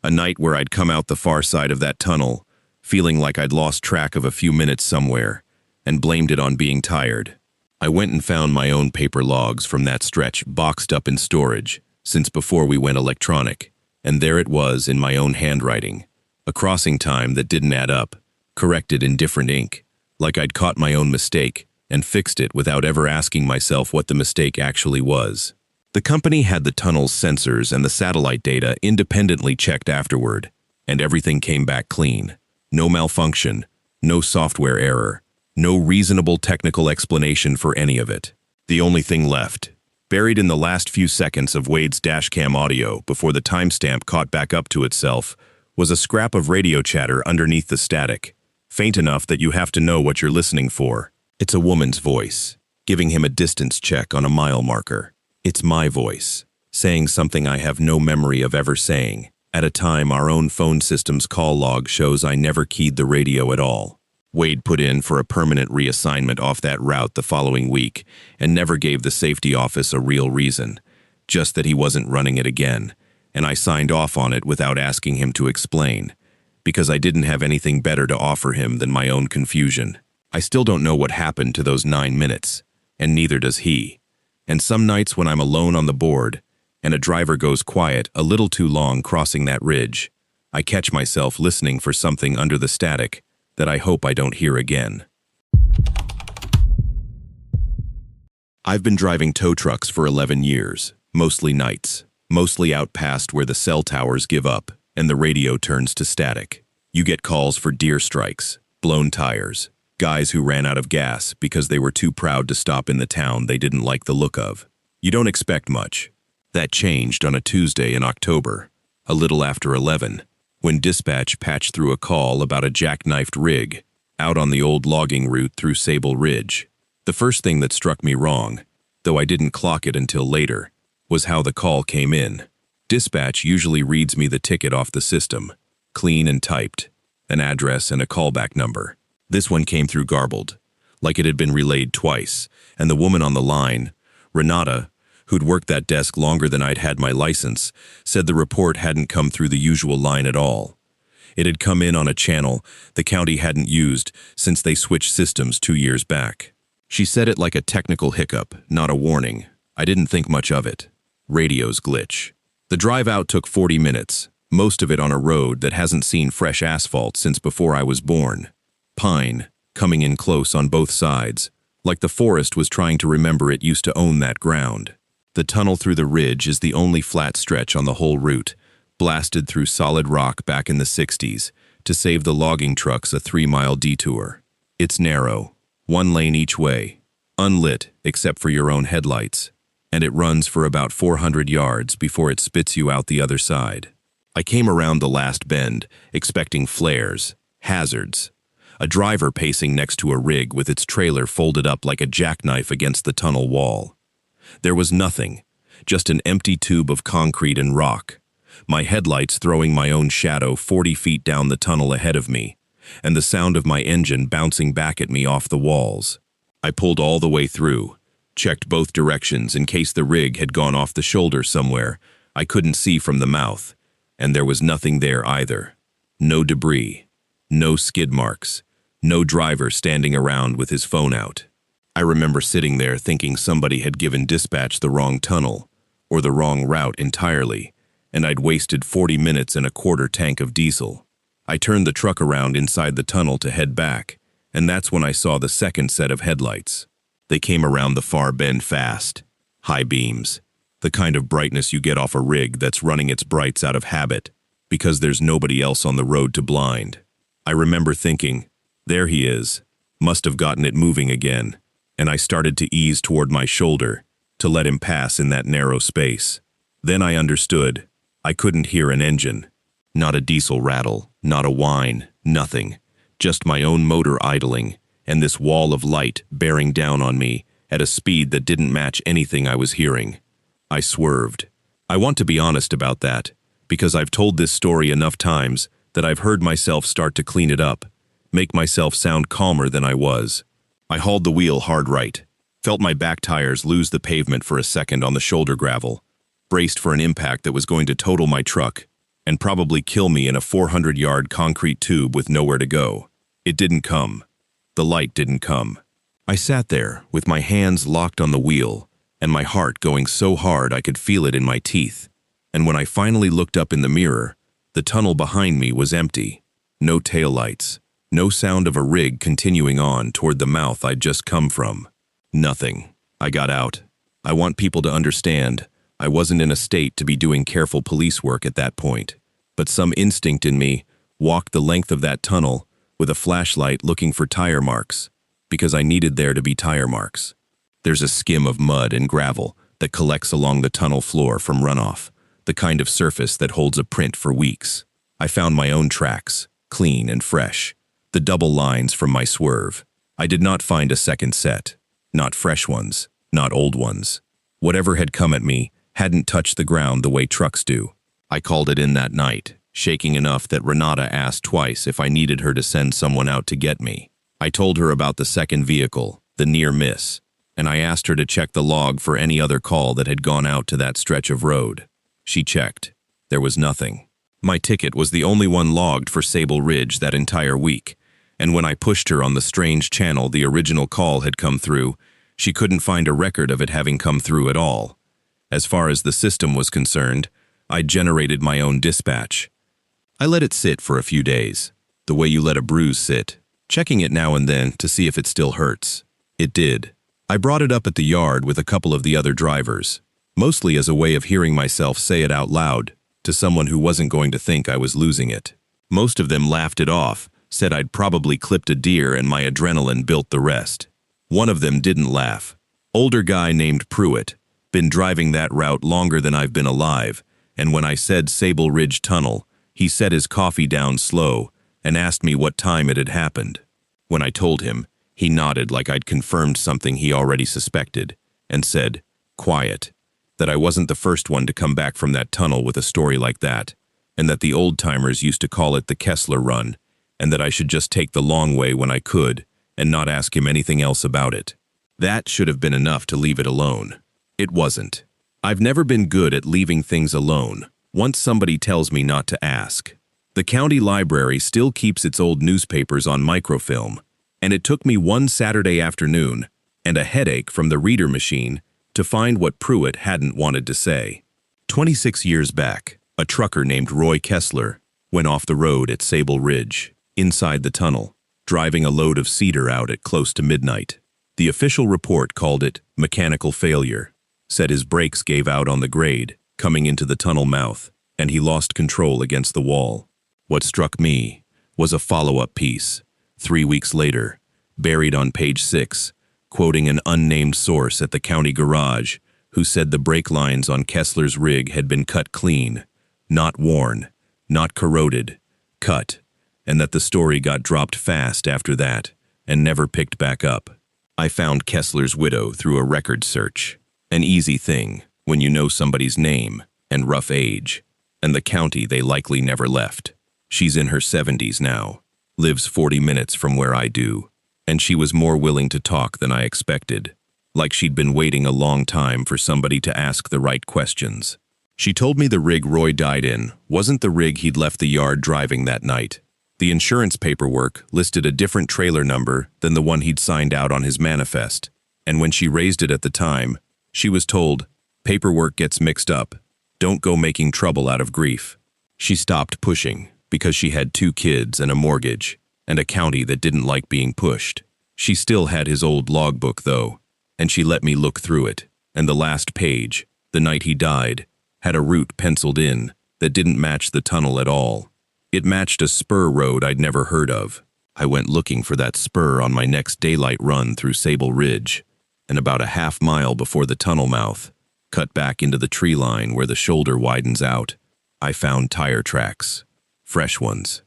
A: a night where I'd come out the far side of that tunnel, feeling like I'd lost track of a few minutes somewhere, and blamed it on being tired. I went and found my own paper logs from that stretch boxed up in storage, since before we went electronic, and there it was in my own handwriting, a crossing time that didn't add up, corrected in different ink, like I'd caught my own mistake and fixed it without ever asking myself what the mistake actually was. The company had the tunnel's sensors and the satellite data independently checked afterward, and everything came back clean. No malfunction, no software error, no reasonable technical explanation for any of it. The only thing left, buried in the last few seconds of Wade's dashcam audio before the timestamp caught back up to itself, was a scrap of radio chatter underneath the static, faint enough that you have to know what you're listening for. It's a woman's voice, giving him a distance check on a mile marker. It's my voice, saying something I have no memory of ever saying, at a time our own phone system's call log shows I never keyed the radio at all. Wade put in for a permanent reassignment off that route the following week and never gave the safety office a real reason, just that he wasn't running it again, and I signed off on it without asking him to explain, because I didn't have anything better to offer him than my own confusion. I still don't know what happened to those 9 minutes, and neither does he. And some nights when I'm alone on the board, and a driver goes quiet a little too long crossing that ridge, I catch myself listening for something under the static that I hope I don't hear again. I've been driving tow trucks for 11 years, mostly nights, mostly out past where the cell towers give up and the radio turns to static. You get calls for deer strikes, blown tires, guys who ran out of gas because they were too proud to stop in the town they didn't like the look of. You don't expect much. That changed on a Tuesday in October, a little after 11, when dispatch patched through a call about a jackknifed rig out on the old logging route through Sable Ridge. The first thing that struck me wrong, though I didn't clock it until later, was how the call came in. Dispatch usually reads me the ticket off the system, clean and typed, an address and a callback number. This one came through garbled, like it had been relayed twice, and the woman on the line, Renata, who'd worked that desk longer than I'd had my license, said the report hadn't come through the usual line at all. It had come in on a channel the county hadn't used since they switched systems 2 years back. She said it like a technical hiccup, not a warning. I didn't think much of it. Radio's glitch. The drive out took 40 minutes, most of it on a road that hasn't seen fresh asphalt since before I was born. Pine, coming in close on both sides, like the forest was trying to remember it used to own that ground. The tunnel through the ridge is the only flat stretch on the whole route, blasted through solid rock back in the 60s to save the logging trucks a 3-mile detour. It's narrow, 1 lane each way, unlit except for your own headlights, and it runs for about 400 yards before it spits you out the other side. I came around the last bend, expecting flares, hazards, a driver pacing next to a rig with its trailer folded up like a jackknife against the tunnel wall. There was nothing, just an empty tube of concrete and rock, my headlights throwing my own shadow 40 feet down the tunnel ahead of me, and the sound of my engine bouncing back at me off the walls. I pulled all the way through, checked both directions in case the rig had gone off the shoulder somewhere I couldn't see from the mouth, and there was nothing there either. No debris, no skid marks, no driver standing around with his phone out. I remember sitting there thinking somebody had given dispatch the wrong tunnel, or the wrong route entirely, and I'd wasted 40 minutes and a quarter tank of diesel. I turned the truck around inside the tunnel to head back, and that's when I saw the second set of headlights. They came around the far bend fast. High beams. The kind of brightness you get off a rig that's running its brights out of habit, because there's nobody else on the road to blind. I remember thinking, there he is, must have gotten it moving again, and I started to ease toward my shoulder, to let him pass in that narrow space. Then I understood. I couldn't hear an engine. Not a diesel rattle, not a whine, nothing. Just my own motor idling, and this wall of light bearing down on me at a speed that didn't match anything I was hearing. I swerved. I want to be honest about that, because I've told this story enough times that I've heard myself start to clean it up, make myself sound calmer than I was. I hauled the wheel hard right, felt my back tires lose the pavement for a second on the shoulder gravel, braced for an impact that was going to total my truck and probably kill me in a 400-yard concrete tube with nowhere to go. It didn't come. The light didn't come. I sat there with my hands locked on the wheel and my heart going so hard I could feel it in my teeth. And when I finally looked up in the mirror, the tunnel behind me was empty. No taillights. No sound of a rig continuing on toward the mouth I'd just come from. Nothing. I got out. I want people to understand I wasn't in a state to be doing careful police work at that point, but some instinct in me walked the length of that tunnel with a flashlight looking for tire marks, because I needed there to be tire marks. There's a skim of mud and gravel that collects along the tunnel floor from runoff, the kind of surface that holds a print for weeks. I found my own tracks, clean and fresh, the double lines from my swerve. I did not find a second set, not fresh ones, not old ones. Whatever had come at me hadn't touched the ground the way trucks do. I called it in that night, shaking enough that Renata asked twice if I needed her to send someone out to get me. I told her about the second vehicle, the near miss, and I asked her to check the log for any other call that had gone out to that stretch of road. She checked. There was nothing. My ticket was the only one logged for Sable Ridge that entire week, and when I pushed her on the strange channel the original call had come through, she couldn't find a record of it having come through at all. As far as the system was concerned, I generated my own dispatch. I let it sit for a few days, the way you let a bruise sit, checking it now and then to see if it still hurts. It did. I brought it up at the yard with a couple of the other drivers, mostly as a way of hearing myself say it out loud to someone who wasn't going to think I was losing it. Most of them laughed it off, said I'd probably clipped a deer and my adrenaline built the rest. One of them didn't laugh. Older guy named Pruitt, been driving that route longer than I've been alive, and when I said Sable Ridge Tunnel, he set his coffee down slow and asked me what time it had happened. When I told him, he nodded like I'd confirmed something he already suspected, and said, quiet, that I wasn't the first one to come back from that tunnel with a story like that, and that the old-timers used to call it the Kessler Run, and that I should just take the long way when I could, and not ask him anything else about it. That should have been enough to leave it alone. It wasn't. I've never been good at leaving things alone, once somebody tells me not to ask. The county library still keeps its old newspapers on microfilm, and it took me one Saturday afternoon, and a headache from the reader machine, to find what Pruitt hadn't wanted to say. 26 years back, a trucker named Roy Kessler went off the road at Sable Ridge, inside the tunnel. driving a load of cedar out at close to midnight. The official report called it mechanical failure, said his brakes gave out on the grade, coming into the tunnel mouth, and he lost control against the wall. What struck me was a follow-up piece, 3 weeks later, buried on page 6, quoting an unnamed source at the county garage who said the brake lines on Kessler's rig had been cut clean, not worn, not corroded, cut, and that the story got dropped fast after that and never picked back up. I found Kessler's widow through a record search, an easy thing when you know somebody's name and rough age, and the county they likely never left. She's in her 70s now, lives 40 minutes from where I do, and she was more willing to talk than I expected, like she'd been waiting a long time for somebody to ask the right questions. She told me the rig Roy died in wasn't the rig he'd left the yard driving that night. The insurance paperwork listed a different trailer number than the one he'd signed out on his manifest, and when she raised it at the time, she was told, "Paperwork gets mixed up. Don't go making trouble out of grief." She stopped pushing because she had 2 kids and a mortgage, and a county that didn't like being pushed. She still had his old logbook, though, and she let me look through it, and the last page, the night he died, had a route penciled in that didn't match the tunnel at all. It matched a spur road I'd never heard of. I went looking for that spur on my next daylight run through Sable Ridge, and about a half mile before the tunnel mouth, cut back into the tree line where the shoulder widens out, I found tire tracks. Fresh ones.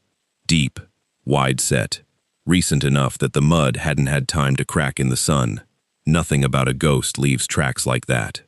A: Deep, wide set, recent enough that the mud hadn't had time to crack in the sun. Nothing about a ghost leaves tracks like that.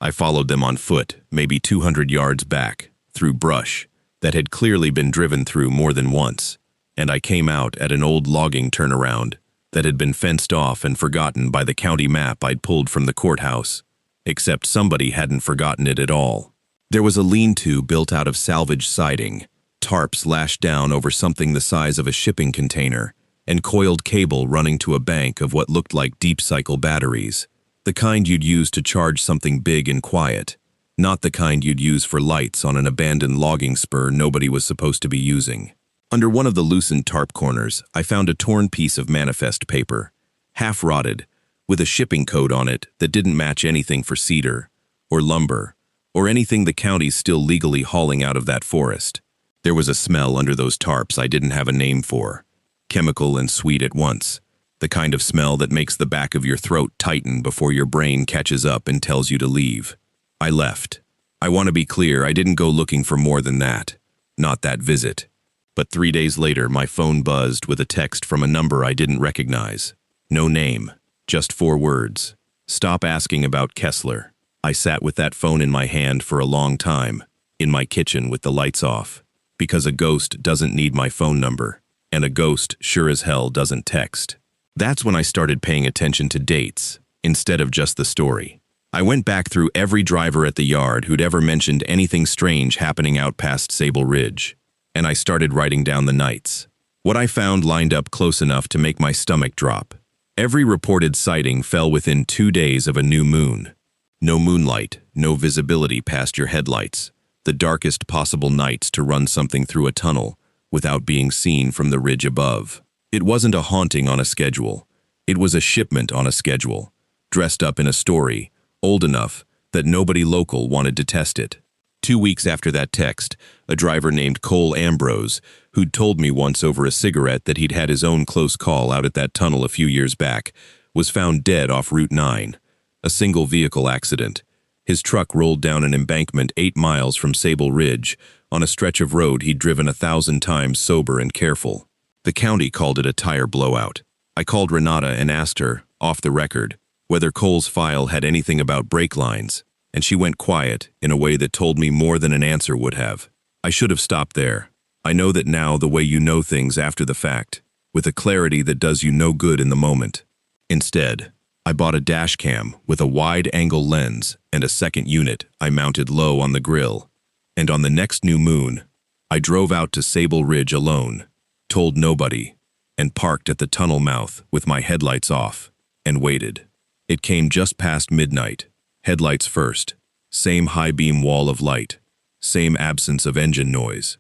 A: I followed them on foot, maybe 200 yards back, through brush that had clearly been driven through more than once, and I came out at an old logging turnaround that had been fenced off and forgotten by the county map I'd pulled from the courthouse, except somebody hadn't forgotten it at all. There was a lean-to built out of salvage siding, tarps lashed down over something the size of a shipping container, and coiled cable running to a bank of what looked like deep-cycle batteries, the kind you'd use to charge something big and quiet, not the kind you'd use for lights on an abandoned logging spur nobody was supposed to be using. Under one of the loosened tarp corners, I found a torn piece of manifest paper, half-rotted, with a shipping code on it that didn't match anything for cedar, or lumber, or anything the county's still legally hauling out of that forest. There was a smell under those tarps I didn't have a name for, chemical and sweet at once, the kind of smell that makes the back of your throat tighten before your brain catches up and tells you to leave. I left. I want to be clear, I didn't go looking for more than that. Not that visit. But 3 days later, my phone buzzed with a text from a number I didn't recognize. No name, just 4 words. Stop asking about Kessler. I sat with that phone in my hand for a long time, in my kitchen with the lights off, because a ghost doesn't need my phone number, and a ghost sure as hell doesn't text. That's when I started paying attention to dates, instead of just the story. I went back through every driver at the yard who'd ever mentioned anything strange happening out past Sable Ridge, and I started writing down the nights. What I found lined up close enough to make my stomach drop. Every reported sighting fell within 2 days of a new moon. No moonlight, no visibility past your headlights, the darkest possible nights to run something through a tunnel without being seen from the ridge above. It wasn't a haunting on a schedule. It was a shipment on a schedule, dressed up in a story, old enough that nobody local wanted to test it. 2 weeks after that text, a driver named Cole Ambrose, who'd told me once over a cigarette that he'd had his own close call out at that tunnel a few years back, was found dead off Route 9. A single vehicle accident. His truck rolled down an embankment 8 miles from Sable Ridge, on a stretch of road he'd driven 1,000 times sober and careful. The county called it a tire blowout. I called Renata and asked her, off the record, whether Cole's file had anything about brake lines, and she went quiet in a way that told me more than an answer would have. I should have stopped there. I know that now the way you know things after the fact, with a clarity that does you no good in the moment. Instead, I bought a dash cam with a wide-angle lens and a second unit I mounted low on the grill, and on the next new moon, I drove out to Sable Ridge alone, told nobody, and parked at the tunnel mouth with my headlights off, and waited. It came just past midnight, headlights first, same high-beam wall of light, same absence of engine noise.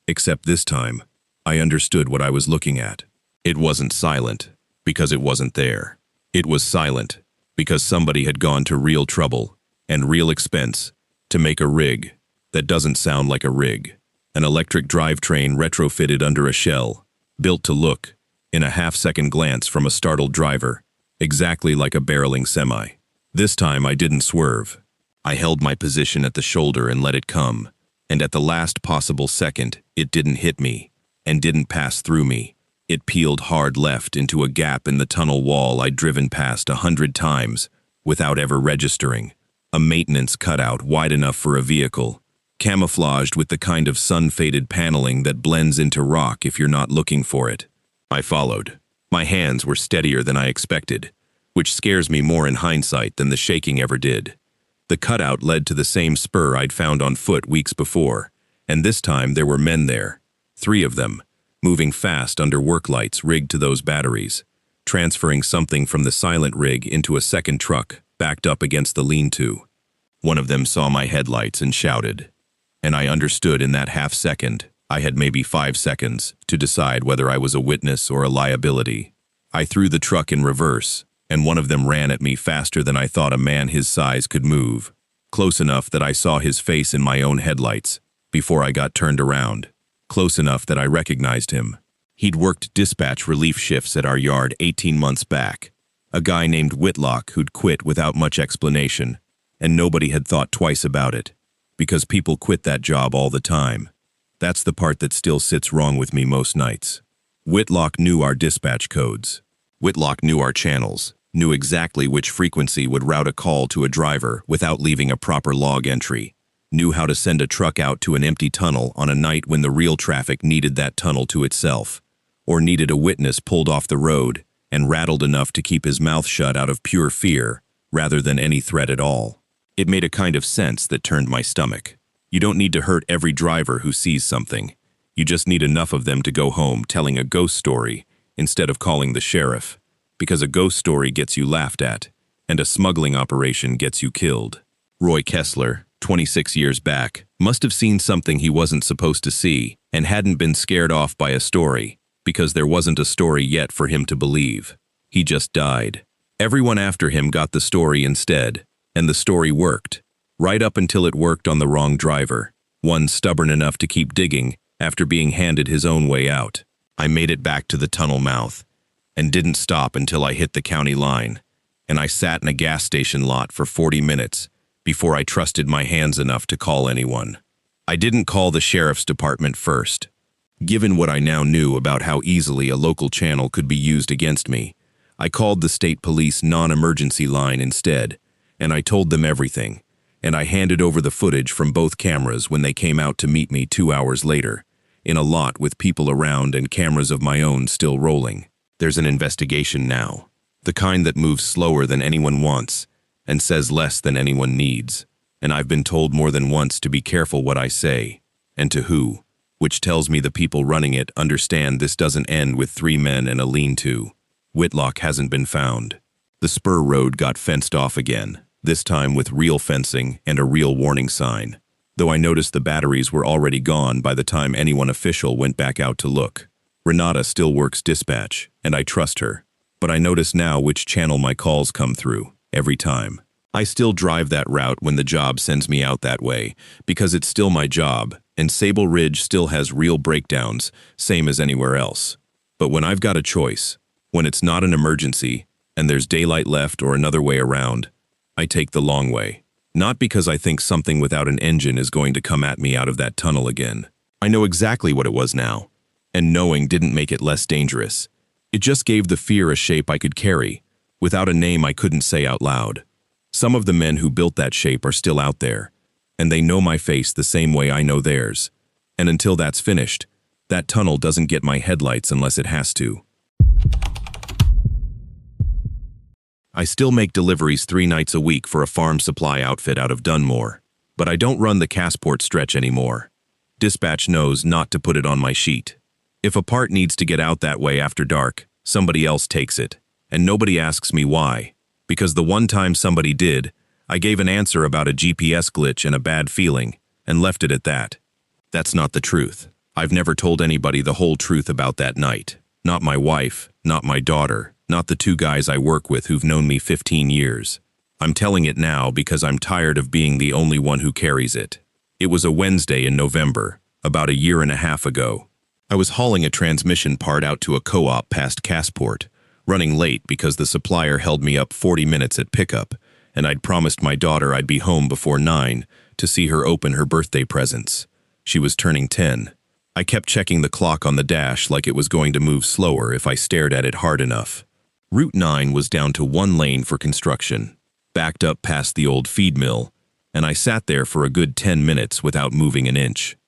A: Except this time, I understood what I was looking at. It wasn't silent because it wasn't there. It was silent because somebody had gone to real trouble and real expense to make a rig that doesn't sound like a rig. An electric drivetrain retrofitted under a shell, built to look, in a half-second glance from a startled driver, exactly like a barreling semi. This time I didn't swerve. I held my position at the shoulder and let it come, and at the last possible second, it didn't hit me and didn't pass through me. It peeled hard left into a gap in the tunnel wall I'd driven past 100 times without ever registering. A maintenance cutout wide enough for a vehicle, camouflaged with the kind of sun-faded paneling that blends into rock if you're not looking for it. I followed. My hands were steadier than I expected, which scares me more in hindsight than the shaking ever did. The cutout led to the same spur I'd found on foot weeks before, and this time there were men there, 3 of them, moving fast under work lights rigged to those batteries, transferring something from the silent rig into a second truck backed up against the lean-to. One of them saw my headlights and shouted, and I understood in that half second, I had maybe 5 seconds, to decide whether I was a witness or a liability. I threw the truck in reverse, and one of them ran at me faster than I thought a man his size could move, close enough that I saw his face in my own headlights before I got turned around, close enough that I recognized him. He'd worked dispatch relief shifts at our yard 18 months back, a guy named Whitlock who'd quit without much explanation, and nobody had thought twice about it, because people quit that job all the time. That's the part that still sits wrong with me most nights. Whitlock knew our dispatch codes. Whitlock knew our channels, knew exactly which frequency would route a call to a driver without leaving a proper log entry, knew how to send a truck out to an empty tunnel on a night when the real traffic needed that tunnel to itself, or needed a witness pulled off the road and rattled enough to keep his mouth shut out of pure fear rather than any threat at all. It made a kind of sense that turned my stomach. You don't need to hurt every driver who sees something. You just need enough of them to go home telling a ghost story instead of calling the sheriff, because a ghost story gets you laughed at, and a smuggling operation gets you killed. Roy Kessler, 26 years back, must have seen something he wasn't supposed to see and hadn't been scared off by a story, because there wasn't a story yet for him to believe. He just died. Everyone after him got the story instead, and the story worked, right up until it worked on the wrong driver, one stubborn enough to keep digging after being handed his own way out. I made it back to the tunnel mouth, and didn't stop until I hit the county line, and I sat in a gas station lot for 40 minutes before I trusted my hands enough to call anyone. I didn't call the sheriff's department first. Given what I now knew about how easily a local channel could be used against me, I called the state police non-emergency line instead, and I told them everything, and I handed over the footage from both cameras when they came out to meet me 2 hours later, in a lot with people around and cameras of my own still rolling. There's an investigation now, the kind that moves slower than anyone wants and says less than anyone needs, and I've been told more than once to be careful what I say, and to who, which tells me the people running it understand this doesn't end with 3 men and a lean-to. Whitlock hasn't been found. The spur road got fenced off again, this time with real fencing and a real warning sign, though I noticed the batteries were already gone by the time anyone official went back out to look. Renata still works dispatch, and I trust her, but I notice now which channel my calls come through, every time. I still drive that route when the job sends me out that way, because it's still my job, and Sable Ridge still has real breakdowns, same as anywhere else. But when I've got a choice, when it's not an emergency, and there's daylight left or another way around, I take the long way. Not because I think something without an engine is going to come at me out of that tunnel again. I know exactly what it was now, and knowing didn't make it less dangerous. It just gave the fear a shape I could carry, without a name I couldn't say out loud. Some of the men who built that shape are still out there, and they know my face the same way I know theirs. And until that's finished, that tunnel doesn't get my headlights unless it has to. I still make deliveries 3 nights a week for a farm supply outfit out of Dunmore, but I don't run the Cassport stretch anymore. Dispatch knows not to put it on my sheet. If a part needs to get out that way after dark, somebody else takes it, and nobody asks me why, because the one time somebody did, I gave an answer about a GPS glitch and a bad feeling, and left it at that. That's not the truth. I've never told anybody the whole truth about that night. Not my wife, not my daughter, not the 2 guys I work with who've known me 15 years. I'm telling it now because I'm tired of being the only one who carries it. It was a Wednesday in November, about a year and a half ago. I was hauling a transmission part out to a co-op past Cassport, running late because the supplier held me up 40 minutes at pickup, and I'd promised my daughter I'd be home before 9 to see her open her birthday presents. She was turning 10. I kept checking the clock on the dash like it was going to move slower if I stared at it hard enough. Route 9 was down to 1 lane for construction, backed up past the old feed mill, and I sat there for a good 10 minutes without moving an inch.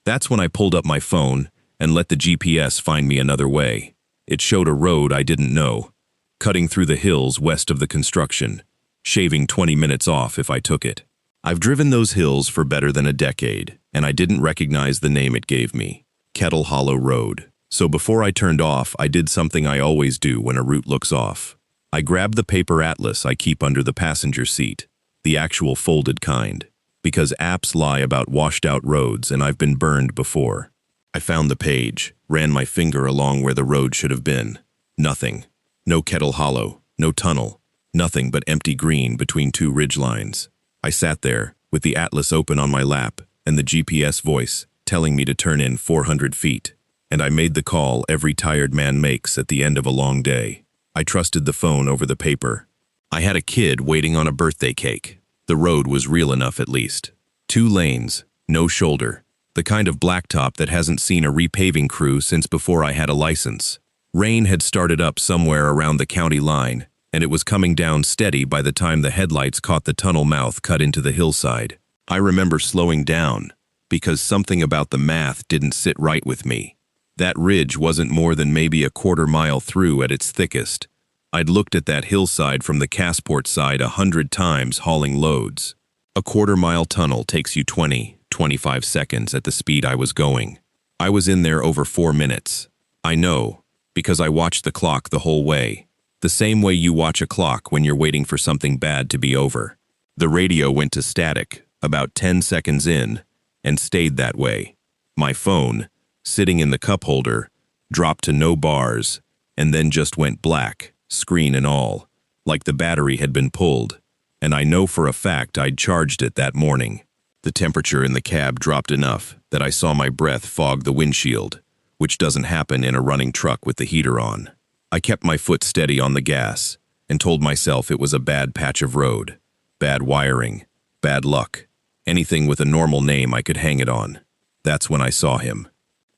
A: That's when I pulled up my phone and let the GPS find me another way. It showed a road I didn't know, cutting through the hills west of the construction, shaving 20 minutes off if I took it. I've driven those hills for better than a decade, and I didn't recognize the name it gave me, Kettle Hollow Road. So before I turned off, I did something I always do when a route looks off. I grabbed the paper atlas I keep under the passenger seat, the actual folded kind, because apps lie about washed-out roads and I've been burned before. I found the page, ran my finger along where the road should have been. Nothing. No Kettle Hollow, no tunnel, nothing but empty green between 2 ridgelines. I sat there, with the atlas open on my lap, and the GPS voice telling me to turn in 400 feet. And I made the call every tired man makes at the end of a long day. I trusted the phone over the paper. I had a kid waiting on a birthday cake. The road was real enough at least. 2 lanes, no shoulder. The kind of blacktop that hasn't seen a repaving crew since before I had a license. Rain had started up somewhere around the county line, and it was coming down steady by the time the headlights caught the tunnel mouth cut into the hillside. I remember slowing down, because something about the math didn't sit right with me. That ridge wasn't more than maybe a quarter mile through at its thickest. I'd looked at that hillside from the Cassport side 100 times hauling loads. A quarter-mile tunnel takes you 20-25 seconds at the speed I was going. I was in there over 4 minutes. I know, because I watched the clock the whole way. The same way you watch a clock when you're waiting for something bad to be over. The radio went to static about 10 seconds in and stayed that way. My phone, sitting in the cup holder, dropped to no bars and then just went black, screen and all, like the battery had been pulled, and I know for a fact I'd charged it that morning. The temperature in the cab dropped enough that I saw my breath fog the windshield, which doesn't happen in a running truck with the heater on. I kept my foot steady on the gas and told myself it was a bad patch of road, bad wiring, bad luck, anything with a normal name I could hang it on. That's when I saw him.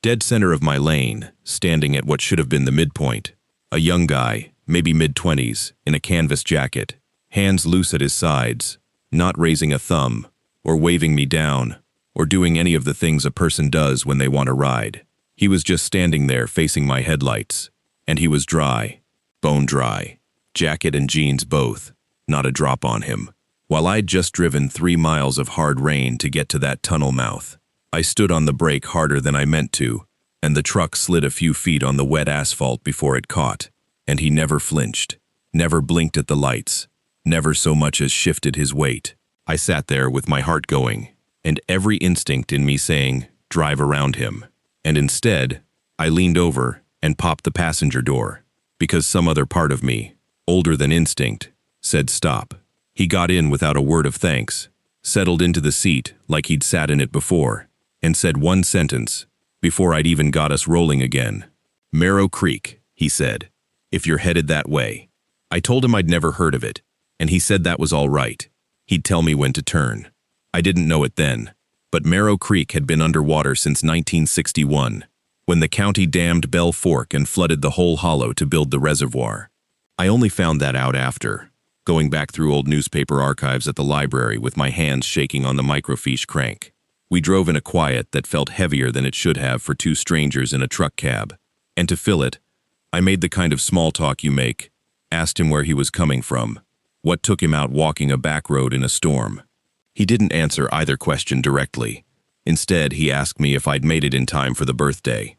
A: Dead center of my lane, standing at what should have been the midpoint. A young guy, maybe mid-20s, in a canvas jacket, hands loose at his sides, not raising a thumb, or waving me down, or doing any of the things a person does when they want a ride. He was just standing there facing my headlights, and he was dry, bone dry, jacket and jeans both, not a drop on him. While I'd just driven 3 miles of hard rain to get to that tunnel mouth, I stood on the brake harder than I meant to, and the truck slid a few feet on the wet asphalt before it caught, and he never flinched, never blinked at the lights, never so much as shifted his weight. I sat there with my heart going, and every instinct in me saying, drive around him. And instead, I leaned over and popped the passenger door, because some other part of me, older than instinct, said stop. He got in without a word of thanks, settled into the seat like he'd sat in it before, and said one sentence, before I'd even got us rolling again. Marrow Creek, he said, if you're headed that way. I told him I'd never heard of it, and he said that was all right. He'd tell me when to turn. I didn't know it then, but Marrow Creek had been underwater since 1961, when the county dammed Bell Fork and flooded the whole hollow to build the reservoir. I only found that out after, going back through old newspaper archives at the library with my hands shaking on the microfiche crank. We drove in a quiet that felt heavier than it should have for 2 strangers in a truck cab, and to fill it, I made the kind of small talk you make, asked him where he was coming from, what took him out walking a back road in a storm. He didn't answer either question directly. Instead, he asked me if I'd made it in time for the birthday.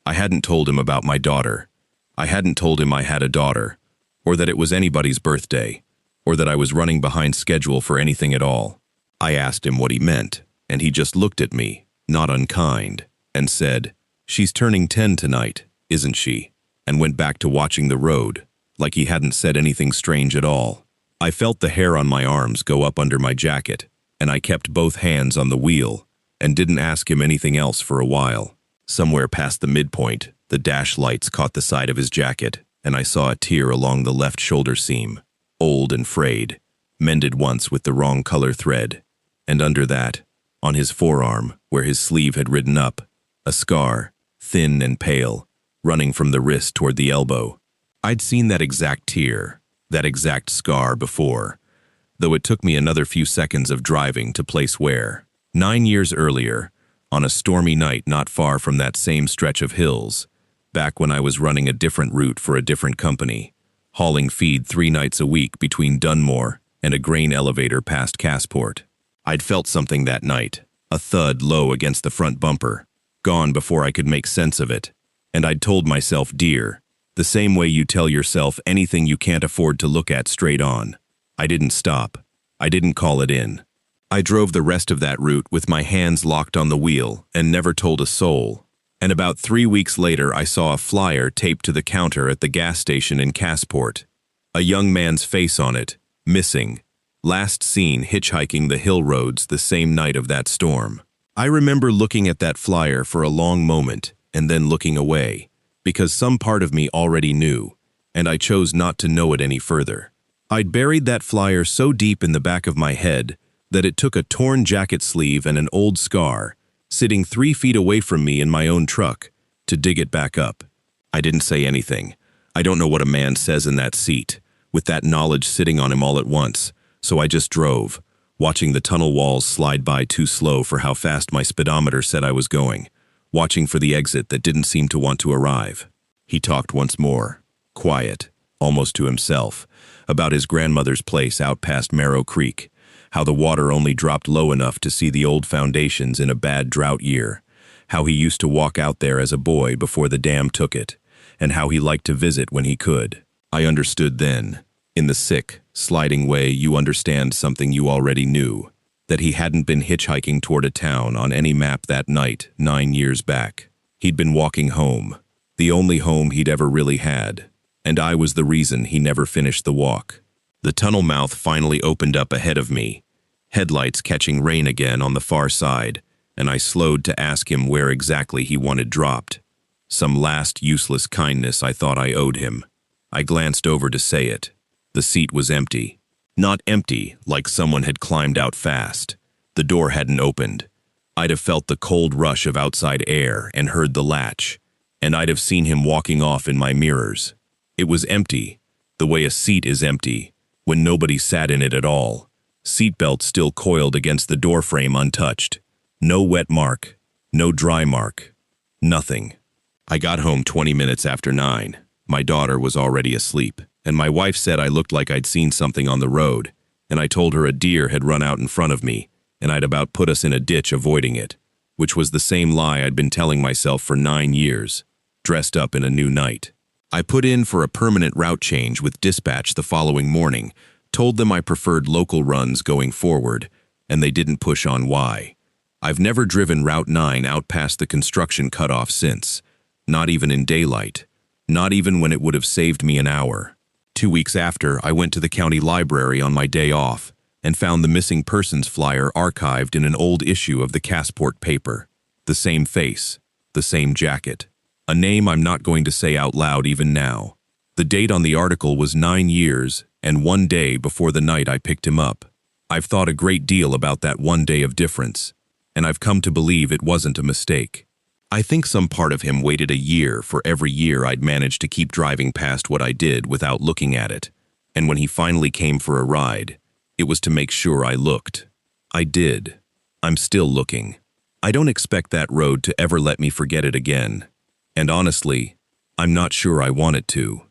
A: I hadn't told him about my daughter. I hadn't told him I had a daughter, or that it was anybody's birthday, or that I was running behind schedule for anything at all. I asked him what he meant, and he just looked at me, not unkind, and said, she's turning 10 tonight, isn't she? and went back to watching the road, like he hadn't said anything strange at all. I felt the hair on my arms go up under my jacket, and I kept both hands on the wheel and didn't ask him anything else for a while. Somewhere past the midpoint, the dash lights caught the side of his jacket, and I saw a tear along the left shoulder seam, old and frayed, mended once with the wrong color thread, and under that, on his forearm, where his sleeve had ridden up, a scar, thin and pale, running from the wrist toward the elbow. I'd seen that exact tear, that exact scar before, though it took me another few seconds of driving to place where. 9 years earlier, on a stormy night not far from that same stretch of hills, back when I was running a different route for a different company, hauling feed 3 nights a week between Dunmore and a grain elevator past Cassport. I'd felt something that night, a thud low against the front bumper, gone before I could make sense of it, and I'd told myself, dear, the same way you tell yourself anything you can't afford to look at straight on. I didn't stop. I didn't call it in. I drove the rest of that route with my hands locked on the wheel and never told a soul. And about 3 weeks later, I saw a flyer taped to the counter at the gas station in Cassport. A young man's face on it, missing, last seen hitchhiking the hill roads the same night of that storm. I remember looking at that flyer for a long moment and then looking away, because some part of me already knew, and I chose not to know it any further. I'd buried that flyer so deep in the back of my head that it took a torn jacket sleeve and an old scar, sitting 3 feet away from me in my own truck, to dig it back up. I didn't say anything. I don't know what a man says in that seat, with that knowledge sitting on him all at once, so I just drove, watching the tunnel walls slide by too slow for how fast my speedometer said I was going, watching for the exit that didn't seem to want to arrive. He talked once more, quiet, almost to himself, about his grandmother's place out past Marrow Creek, how the water only dropped low enough to see the old foundations in a bad drought year, how he used to walk out there as a boy before the dam took it, and how he liked to visit when he could. I understood then, in the sick, sliding way you understand something you already knew, that he hadn't been hitchhiking toward a town on any map that night 9 years back. He'd been walking home, the only home he'd ever really had, and I was the reason he never finished the walk. The tunnel mouth finally opened up ahead of me, headlights catching rain again on the far side, and I slowed to ask him where exactly he wanted dropped. Some last useless kindness I thought I owed him. I glanced over to say it. The seat was empty. Not empty, like someone had climbed out fast. The door hadn't opened. I'd have felt the cold rush of outside air and heard the latch, and I'd have seen him walking off in my mirrors. It was empty, the way a seat is empty, when nobody sat in it at all. Seatbelt still coiled against the doorframe untouched. No wet mark, no dry mark, nothing. I got home 20 minutes after 9. My daughter was already asleep, and my wife said I looked like I'd seen something on the road, and I told her a deer had run out in front of me, and I'd about put us in a ditch avoiding it, which was the same lie I'd been telling myself for 9 years, dressed up in a new night. I put in for a permanent route change with dispatch the following morning, told them I preferred local runs going forward, and they didn't push on why. I've never driven Route 9 out past the construction cutoff since, not even in daylight, not even when it would have saved me an hour. 2 weeks after, I went to the county library on my day off and found the missing persons flyer archived in an old issue of the Cassport paper. The same face, the same jacket. A name I'm not going to say out loud even now. The date on the article was 9 years and 1 day before the night I picked him up. I've thought a great deal about that 1 day of difference, and I've come to believe it wasn't a mistake. I think some part of him waited a year for every year I'd managed to keep driving past what I did without looking at it, and when he finally came for a ride, it was to make sure I looked. I did. I'm still looking. I don't expect that road to ever let me forget it again. And honestly, I'm not sure I want it to.